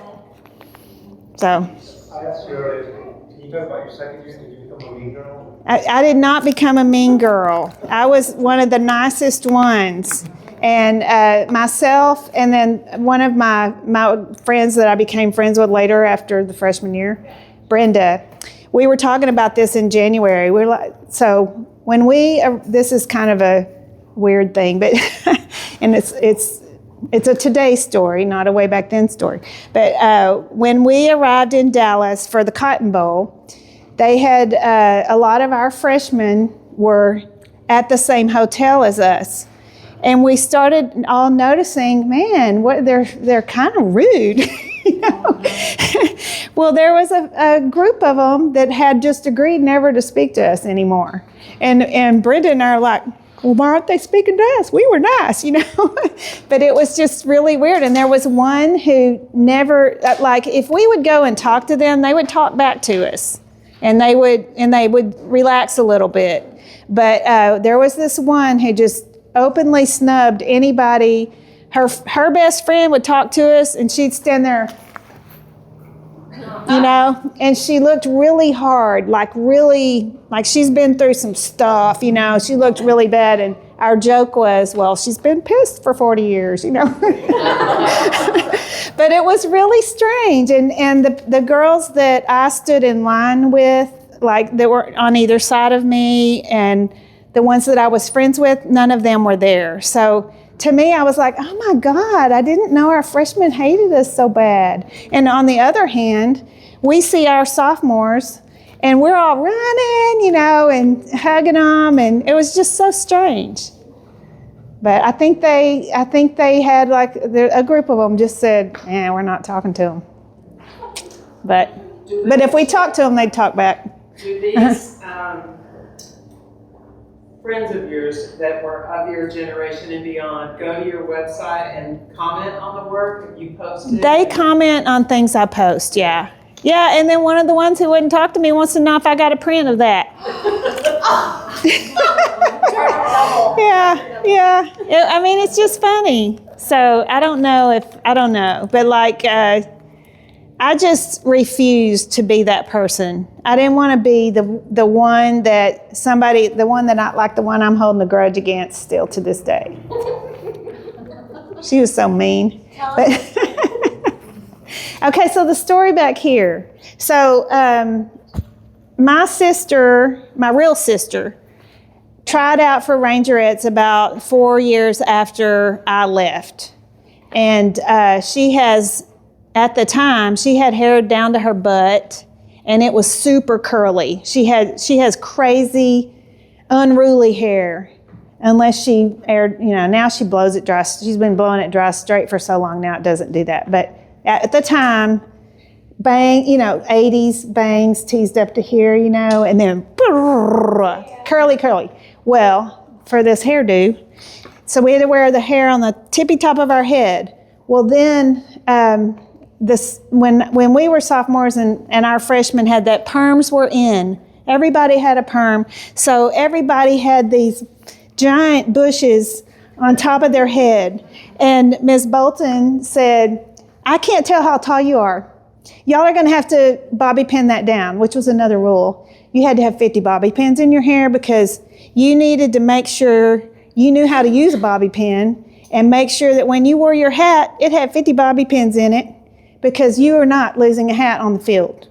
So. I asked you earlier, can you talk about your second year? Did you become a mean girl? I did not become a mean girl. I was one of the nicest ones. And myself, and then one of my friends that I became friends with later after the freshman year, Brenda, we were talking about this in January. We're like, so when this is kind of a weird thing, but and it's a today story, not a way back then story. But when we arrived in Dallas for the Cotton Bowl, they had a lot of our freshmen were at the same hotel as us. And we started all noticing, man, they're kind of rude. You know? Well, there was a group of them that had just agreed never to speak to us anymore. And Brenda and I are like, well, why aren't they speaking to us? We were nice, you know. But it was just really weird. And there was one who never, like, if we would go and talk to them, they would talk back to us. And they would relax a little bit. But there was this one who just openly snubbed anybody. Her best friend would talk to us, and she'd stand there, you know, and she looked really hard, like she's been through some stuff, you know. She looked really bad, and our joke was, well, she's been pissed for 40 years, you know. But it was really strange, and the girls that I stood in line with, like, that were on either side of me, and the ones that I was friends with, none of them were there. So to me, I was like, oh my God, I didn't know our freshmen hated us so bad. And on the other hand, we see our sophomores and we're all running, you know, and hugging them, and it was just so strange. But I think they had, like, a group of them just said, we're not talking to them. But if we talked to them, they'd talk back. Do these friends of yours that were of your generation and beyond go to your website and comment on the work that you posted? They comment on things I post, yeah. Yeah, and then one of the ones who wouldn't talk to me wants to know if I got a print of that. Yeah. I mean, it's just funny. So I don't know. But like, I just refused to be that person. I didn't want to be the one that the one I'm holding a grudge against still to this day. She was so mean. But okay, so the story back here. So my real sister, tried out for Rangerettes about 4 years after I left. And at the time, she had hair down to her butt, and it was super curly. She has crazy, unruly hair, unless she aired, you know, now she blows it dry. She's been blowing it dry straight for so long now it doesn't do that. But at the time, bang, you know, 80s bangs teased up to here, you know, and then curly. Well, for this hairdo, so we had to wear the hair on the tippy top of our head. Well, then when we were sophomores and our freshmen had that, perms were in. Everybody had a perm. So everybody had these giant bushes on top of their head. And Ms. Bolton said, I can't tell how tall you are. Y'all are going to have to bobby pin that down, which was another rule. You had to have 50 bobby pins in your hair because you needed to make sure you knew how to use a bobby pin and make sure that when you wore your hat, it had 50 bobby pins in it, because you are not losing a hat on the field.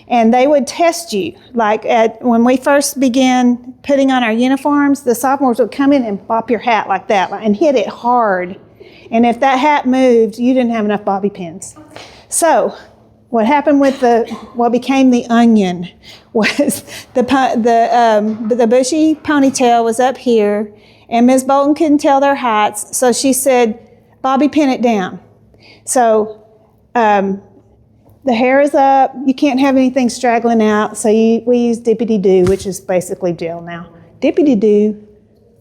And they would test you. Like when we first began putting on our uniforms, the sophomores would come in and bop your hat like that and hit it hard. And if that hat moved, you didn't have enough bobby pins. So what happened with what became the onion was the bushy ponytail was up here, and Ms. Bolton couldn't tell their heights, so she said, bobby pin it down. So the hair is up, you can't have anything straggling out, so we use dippity-doo, which is basically gel now. Dippity-doo,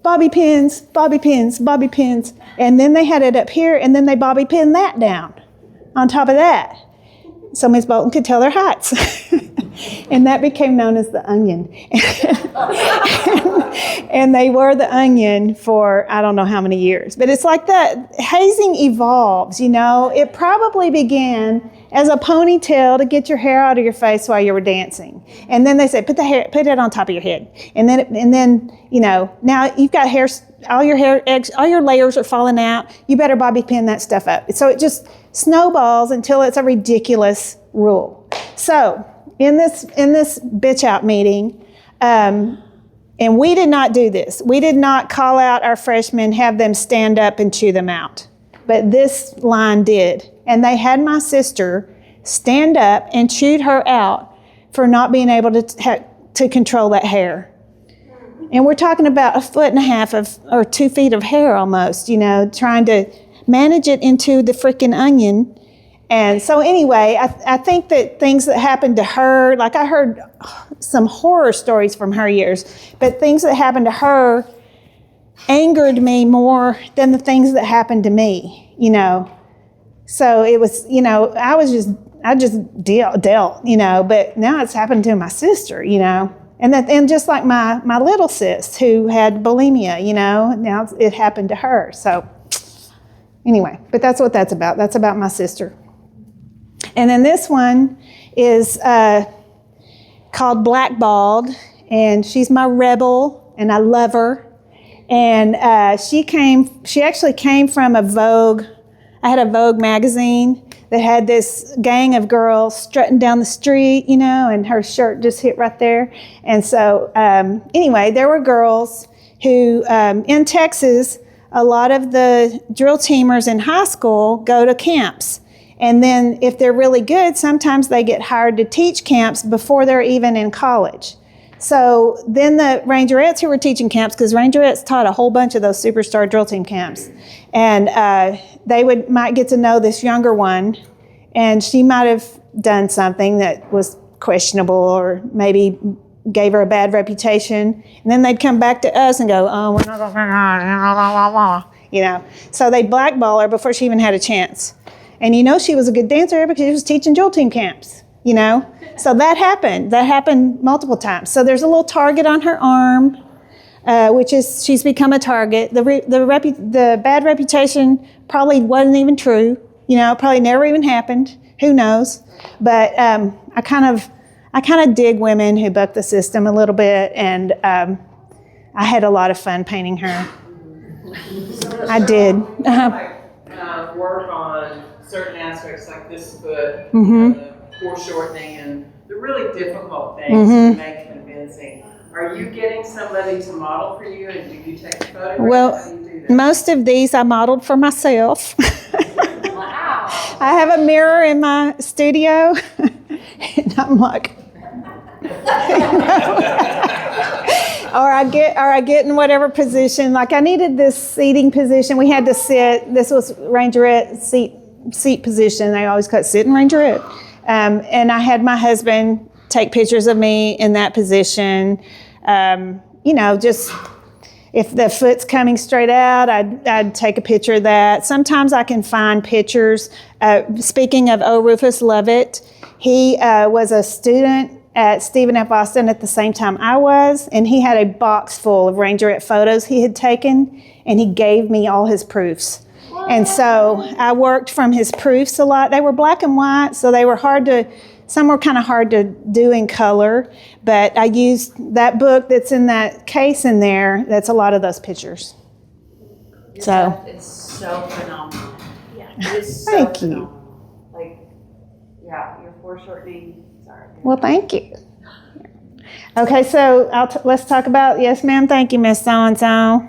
bobby pins, and then they had it up here, and then they bobby pinned that down on top of that. So Ms. Bolton could tell their heights. And that became known as the onion. And they wore the onion for I don't know how many years. But it's like that. Hazing evolves, you know. It probably began as a ponytail to get your hair out of your face while you were dancing. And then they said, put it on top of your head. And then you know, now you've got hair, all your layers are falling out. You better bobby pin that stuff up. So it just snowballs until it's a ridiculous rule. So in this bitch out meeting, and we did not do this. We did not call out our freshmen, have them stand up and chew them out. But this line did. And they had my sister stand up and chewed her out for not being able to control that hair. And we're talking about 1.5 feet or 2 feet of hair almost, you know, trying to manage it into the freaking onion. And so anyway, I think that things that happened to her, like I heard some horror stories from her years, but things that happened to her angered me more than the things that happened to me, you know. So it was, you know, I just dealt, you know, but now it's happened to my sister, you know. And just like my little sis who had bulimia, you know, now it happened to her. So anyway, but that's what that's about. That's about my sister. And then this one is called Blackballed, and she's my rebel, and I love her. And she actually came from a Vogue. I had a Vogue magazine that had this gang of girls strutting down the street, you know, and her shirt just hit right there. And so anyway, there were girls who, in Texas, a lot of the drill teamers in high school go to camps. And then if they're really good, sometimes they get hired to teach camps before they're even in college. So then the Rangerettes who were teaching camps, because Rangerettes taught a whole bunch of those superstar drill team camps, and they might get to know this younger one, and she might have done something that was questionable or maybe gave her a bad reputation. And then they'd come back to us and go, oh, we're not going to, you know. So they'd blackball her before she even had a chance. And you know she was a good dancer because she was teaching drill team camps, you know. So that happened. That happened multiple times. So there's a little target on her arm, which is she's become a target. The bad reputation probably wasn't even true. You know, probably never even happened. Who knows? But I kind of dig women who buck the system a little bit, and I had a lot of fun painting her. I did. Work on certain aspects like this foot, Mm-hmm. the foreshortening, and the really difficult things to make convincing. Are you getting somebody to model for you, and do you take photographs? Well, How do you do that? most of these I modeled for myself. Wow. I have a mirror in my studio, and I'm like, or I get in whatever position. Like I needed this seating position. We had to sit. This was Rangerette seat position. They always cut sit in Rangerette. And I had my husband take pictures of me in that position. You know, just if the foot's coming straight out, I'd take a picture of that. Sometimes I can find pictures. Speaking of Rufus Lovett, he was a student at Stephen F. Austin at the same time I was, and he had a box full of Rangerette photos he had taken, and he gave me all his proofs. And so I worked from his proofs a lot. They were black and white, so they were some were kind of hard to do in color, but I used that book that's in that case in there. That's a lot of those pictures. So It's so phenomenal. Yeah. It is so Thank you. phenomenal. Like, yeah, your foreshortening. Sorry. Well, thank you. Okay, so let's talk about, yes, ma'am, thank you, Miss So-and-so.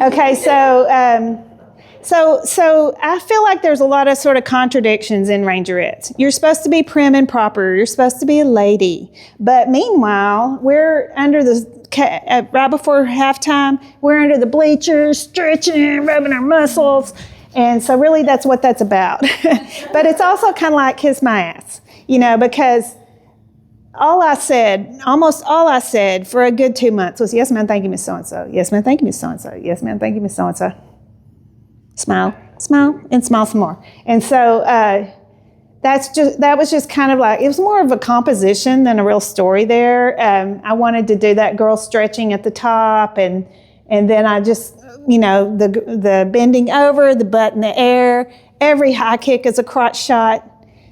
Okay, so I feel like there's a lot of sort of contradictions in Rangerettes. You're supposed to be prim and proper. You're supposed to be a lady. But meanwhile, we're under right before halftime, we're under the bleachers, stretching, rubbing our muscles. And so really that's what that's about. But it's also kind of like kiss my ass, you know, because almost all I said for a good 2 months was, yes, ma'am, thank you, Miss So-and-so. Yes, ma'am, thank you, Miss So-and-so. Yes, ma'am, thank you, Miss So-and-so. Smile, smile, and smile some more. And so that was just kind of like, it was more of a composition than a real story there. I wanted to do that girl stretching at the top, and then I just, you know, the bending over, the butt in the air. Every high kick is a crotch shot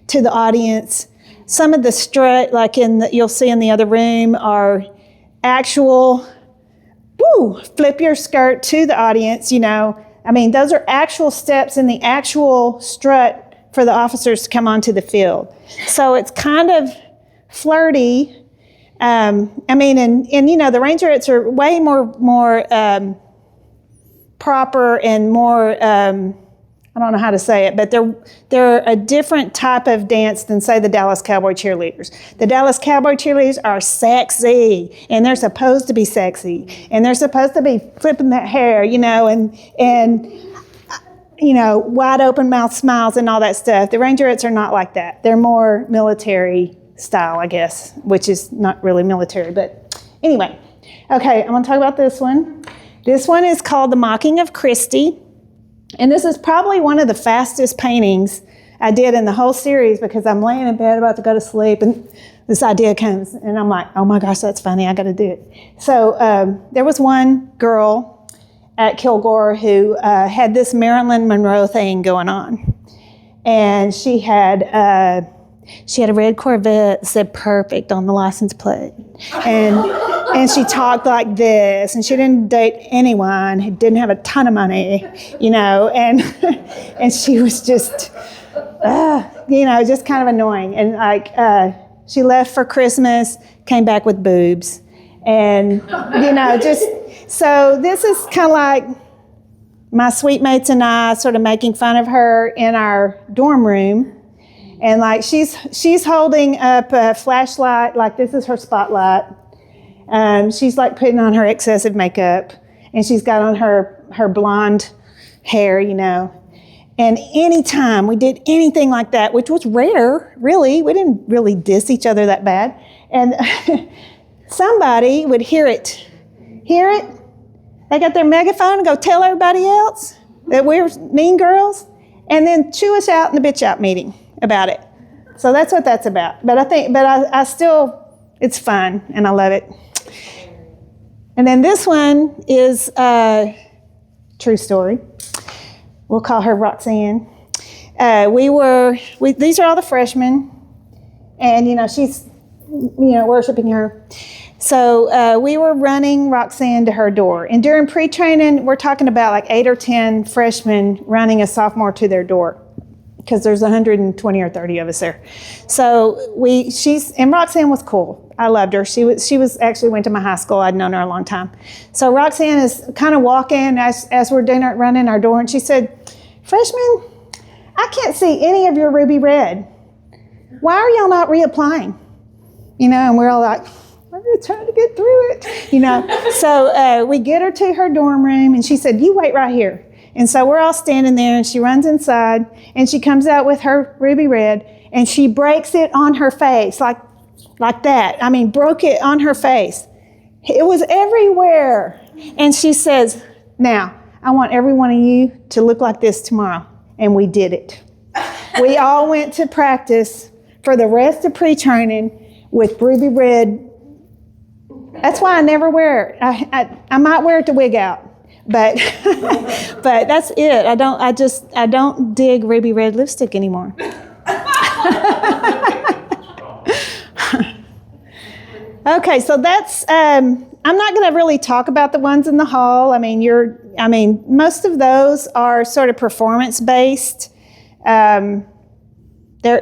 to the audience. Some of the strut, like you'll see in the other room, are actual, flip your skirt to the audience, you know. I mean, those are actual steps in the actual strut for the officers to come onto the field. So it's kind of flirty. I mean, and you know, the Rangerettes are way more proper and more, I don't know how to say it, but they're a different type of dance than, say, the Dallas Cowboy cheerleaders. The Dallas Cowboy cheerleaders are sexy, and they're supposed to be sexy, and they're supposed to be flipping that hair, you know, and you know, wide open mouth smiles and all that stuff. The Rangerettes are not like that. They're more military style, I guess, which is not really military, but anyway. Okay, I'm gonna talk about this one. This one is called The Mocking of Christy. And this is probably one of the fastest paintings I did in the whole series, because I'm laying in bed about to go to sleep and this idea comes and I'm like, oh my gosh, that's funny, I gotta do it. So there was one girl at Kilgore who had this Marilyn Monroe thing going on. And she had a red Corvette that said perfect on the license plate. And she talked like this, and she didn't date anyone who didn't have a ton of money, you know, and she was just, you know, just kind of annoying. And like, she left for Christmas, came back with boobs. And, you know, just, so this is kind of like my suite mates and I sort of making fun of her in our dorm room. And like, she's holding up a flashlight, like this is her spotlight. She's like putting on her excessive makeup, and she's got on her blonde hair, you know. And anytime we did anything like that, which was rare, really, we didn't really diss each other that bad. And somebody would hear it. They got their megaphone and go tell everybody else that we're mean girls, and then chew us out in the bitch out meeting about it. So that's what that's about. But I still, it's fun and I love it. And then this one is a true story. We'll call her Roxanne. These are all the freshmen, and you know, she's, you know, worshiping her. So we were running Roxanne to her door, and during pre-training, we're talking about like 8 or 10 freshmen running a sophomore to their door, because there's 120 or 30 of us there. So and Roxanne was cool. I loved her. She was actually went to my high school. I'd known her a long time. So Roxanne is kind of walking as we're running our door, and she said, "Freshmen, I can't see any of your ruby red. Why are y'all not reapplying?" You know, and we're all like, we're trying to get through it, you know. So we get her to her dorm room, and she said, "You wait right here." And so we're all standing there, and she runs inside, and she comes out with her ruby red, and she breaks it on her face, like that. I mean, broke it on her face. It was everywhere. And she says, "Now, I want every one of you to look like this tomorrow." And we did it. We all went to practice for the rest of pre-training with ruby red. That's why I never wear it. I might wear it to wig out. But but that's it. I don't dig ruby red lipstick anymore. Okay, so that's I'm not going to really talk about the ones in the hall. I mean, most of those are sort of performance based. There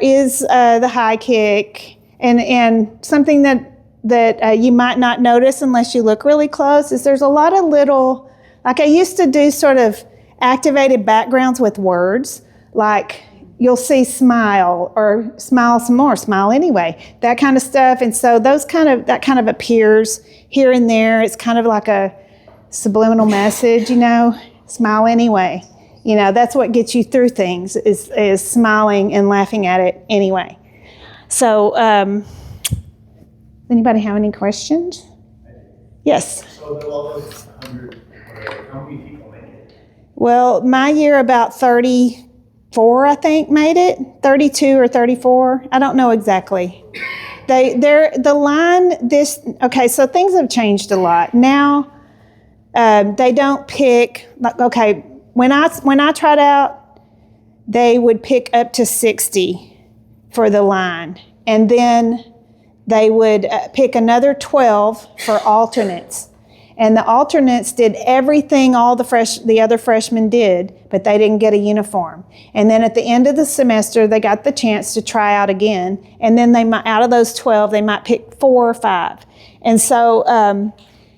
is the high kick, and something that you might not notice unless you look really close is there's a lot of little. Like I used to do sort of activated backgrounds with words, like you'll see smile or smile some more, smile anyway, that kind of stuff. And so that kind of appears here and there. It's kind of like a subliminal message, you know, smile anyway. You know, that's what gets you through things is smiling and laughing at it anyway. So, anybody have any questions? Yes. So there was 100. How many people made it? Well, my year about 34, I think, made it. 32 or 34. I don't know exactly. Okay, so things have changed a lot. Now, they don't pick, okay, when I tried out, they would pick up to 60 for the line. And then they would pick another 12 for alternates. And the alternates did everything all the other freshmen did, but they didn't get a uniform. And then at the end of the semester, they got the chance to try out again. And then out of those 12, they might pick 4 or 5. And so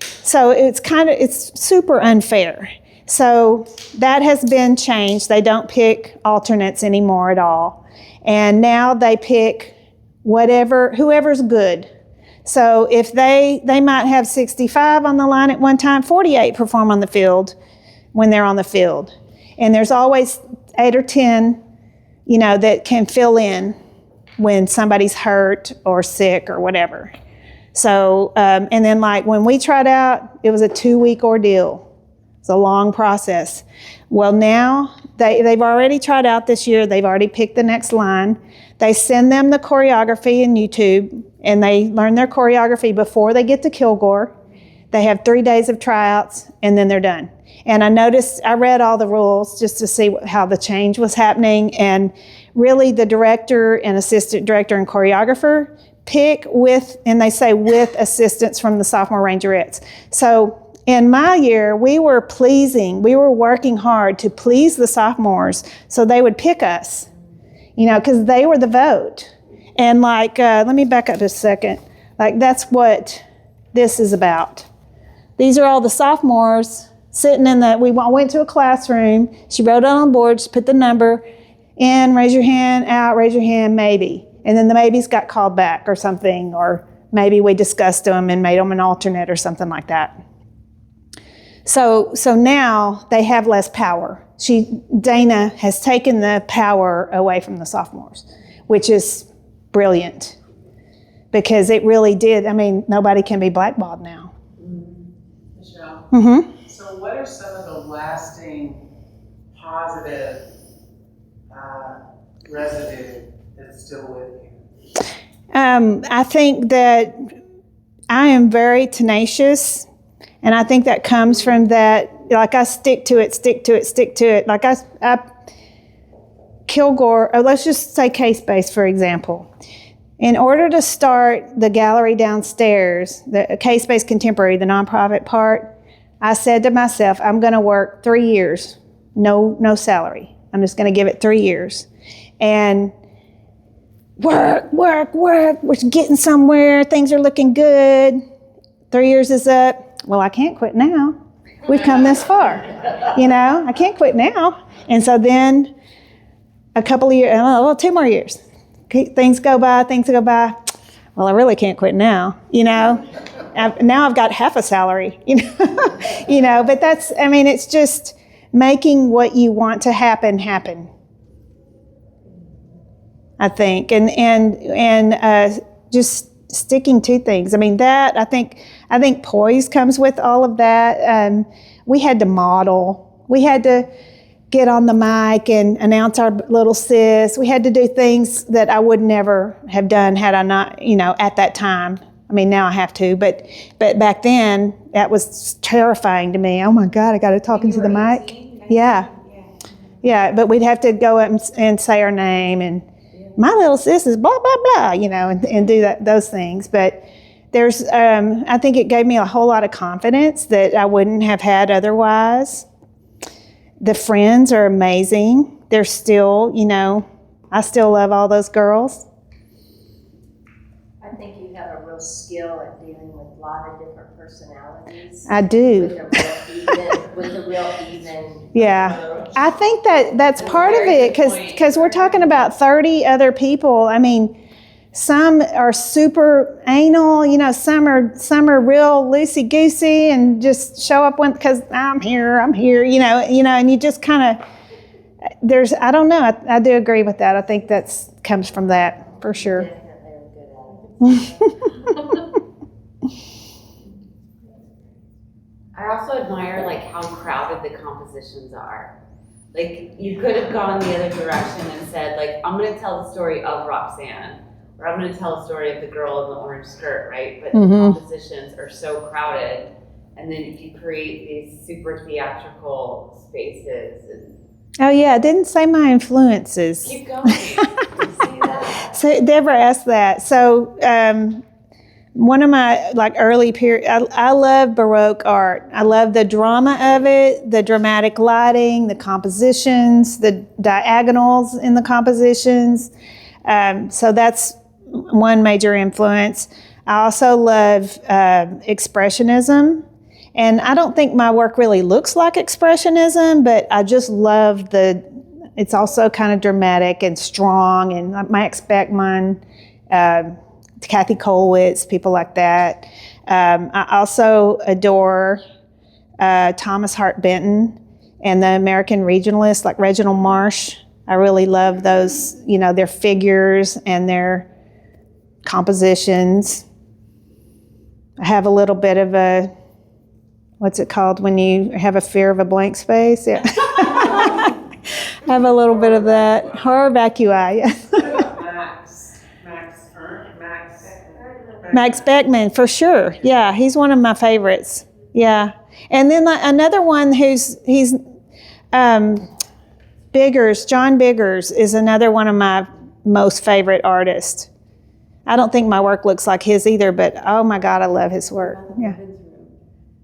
it's super unfair. So that has been changed. They don't pick alternates anymore at all. And now they pick whoever's good. So if they might have 65 on the line at one time, 48 perform on the field when they're on the field. And there's always 8 or 10, that can fill in when somebody's hurt or sick or whatever. So, and then like when we tried out, it was a 2-week ordeal. It's a long process. Well, now they've already tried out this year. They've already picked the next line. They send them the choreography in YouTube, and they learn their choreography before they get to Kilgore. They have 3 days of tryouts, and then they're done. And I read all the rules just to see how the change was happening. And really the director and assistant director and choreographer pick with assistance from the sophomore Rangerettes. So in my year, we were working hard to please the sophomores so they would pick us, because they were the vote. And let me back up a second. That's what this is about. These are all the sophomores sitting we went to a classroom. She wrote it on the board, she put the number in, raise your hand, out, raise your hand, maybe. And then the maybes got called back or something, or maybe we discussed them and made them an alternate or something like that. So now they have less power. Dana has taken the power away from the sophomores, which is brilliant because it really did. Nobody can be blackballed now. Michelle, Mm-hmm. So what are some of the lasting positive residue that's still with you? I think that I am very tenacious. And I think that comes from that, I stick to it. Kilgore, or let's just say case-based, for example. In order to start the gallery downstairs, the case-based contemporary, the nonprofit part, I said to myself, I'm going to work 3 years, no salary. I'm just going to give it 3 years. And work. We're getting somewhere. Things are looking good. 3 years is up. Well, I can't quit now. We've come this far. I can't quit now. And so then a couple of years, 2 more years. Things go by. Well, I really can't quit now. Now I've got half a salary, but it's just making what you want to happen. I think, and just sticking to things. I think poise comes with all of that. We had to model. We had to get on the mic and announce our little sis. We had to do things that I would never have done had I not, at that time. Now I have to, but back then that was terrifying to me. Oh my God, I got to talk into the mic. 18, yeah. But we'd have to go up and say our name and my little sis is blah, blah, blah, and do those things. But there's, I think it gave me a whole lot of confidence that I wouldn't have had otherwise. The friends are amazing. They're still, I still love all those girls. I think you have a real skill at dealing with a lot of different personalities. I do. With a real even yeah. approach. I think that's part of it because we're talking about 30 other people. Some are super anal, some are real loosey-goosey and just show up because I'm here, and you just kind of, I don't know, I do agree with that. I think that comes from that, for sure. I also admire how crowded the compositions are. You could have gone the other direction and said, I'm going to tell the story of Roxanne, or I'm going to tell a story of the girl in the orange skirt, right? But the compositions are so crowded, and then you create these super theatrical spaces. Oh yeah, I didn't say my influences. Keep going. See that? So Deborah asked that. So one of my like early period, I love Baroque art. I love the drama of it, the dramatic lighting, the compositions, the diagonals in the compositions. So that's one major influence. I also love expressionism. And I don't think my work really looks like expressionism, but I just love it's also kind of dramatic and strong, and Max Beckmann, Kathy Kollwitz, people like that. I also adore Thomas Hart Benton and the American regionalists like Reginald Marsh. I really love those, their figures and their compositions. I have a little bit of a, what's it called when you have a fear of a blank space? Yeah. I have a little bit of that. Horror vacui, yes. Max Beckmann, for sure. Yeah, he's one of my favorites. Yeah. And then another one he's Biggers, John Biggers is another one of my most favorite artists. I don't think my work looks like his either, but oh my God, I love his work. Yeah.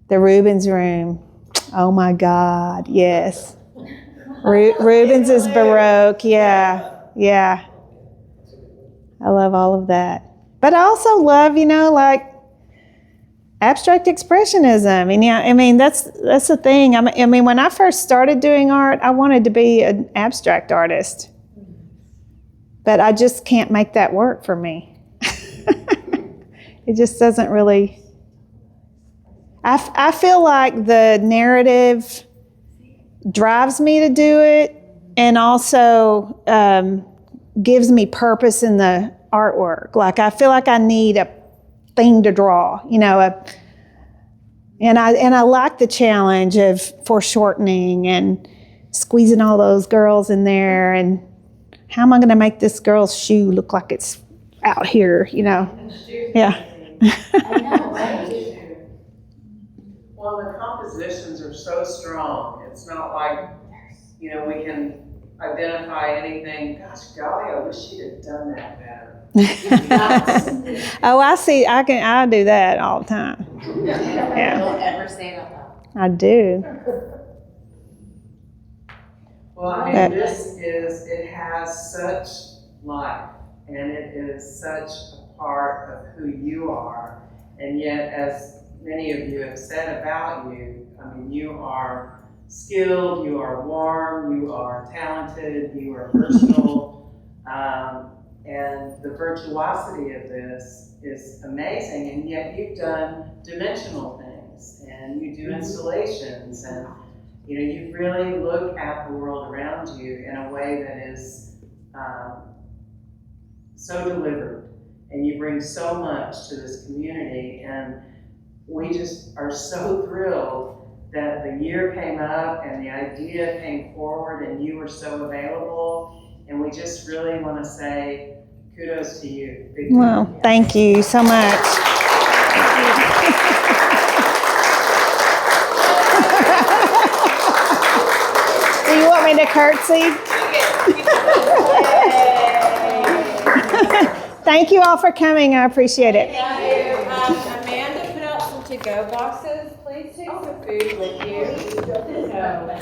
The Rubens Room. Oh my God, yes. Rubens is Baroque, yeah. I love all of that. But I also love, like abstract expressionism. And that's the thing. When I first started doing art, I wanted to be an abstract artist. But I just can't make that work for me. It just doesn't really. I feel like the narrative drives me to do it, and also gives me purpose in the artwork. Like I feel like I need a thing to draw, and I like the challenge of foreshortening and squeezing all those girls in there, and how am I going to make this girl's shoe look like it's out here, Yeah. I know, right? Well, the compositions are so strong. It's not like, we can identify anything. Gosh, golly, I wish she'd have done that better. Oh, I see. I do that all the time. Yeah. Don't ever say it out loud. I do. Well, it has such life, and it is such a part of who you are. And yet, as many of you have said about you, you are skilled, you are warm, you are talented, you are versatile, and the virtuosity of this is amazing. And yet you've done dimensional things, and you do installations, and you really look at the world around you in a way that is so deliberate, and you bring so much to this community. And we just are so thrilled that the year came up and the idea came forward and you were so available. And we just really want to say kudos to you. Well, thank you so much. Do you want me to curtsy? Thank you all for coming. I appreciate it. Amanda put out some to-go boxes. Please take some food with you.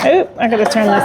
Oop, I gotta turn this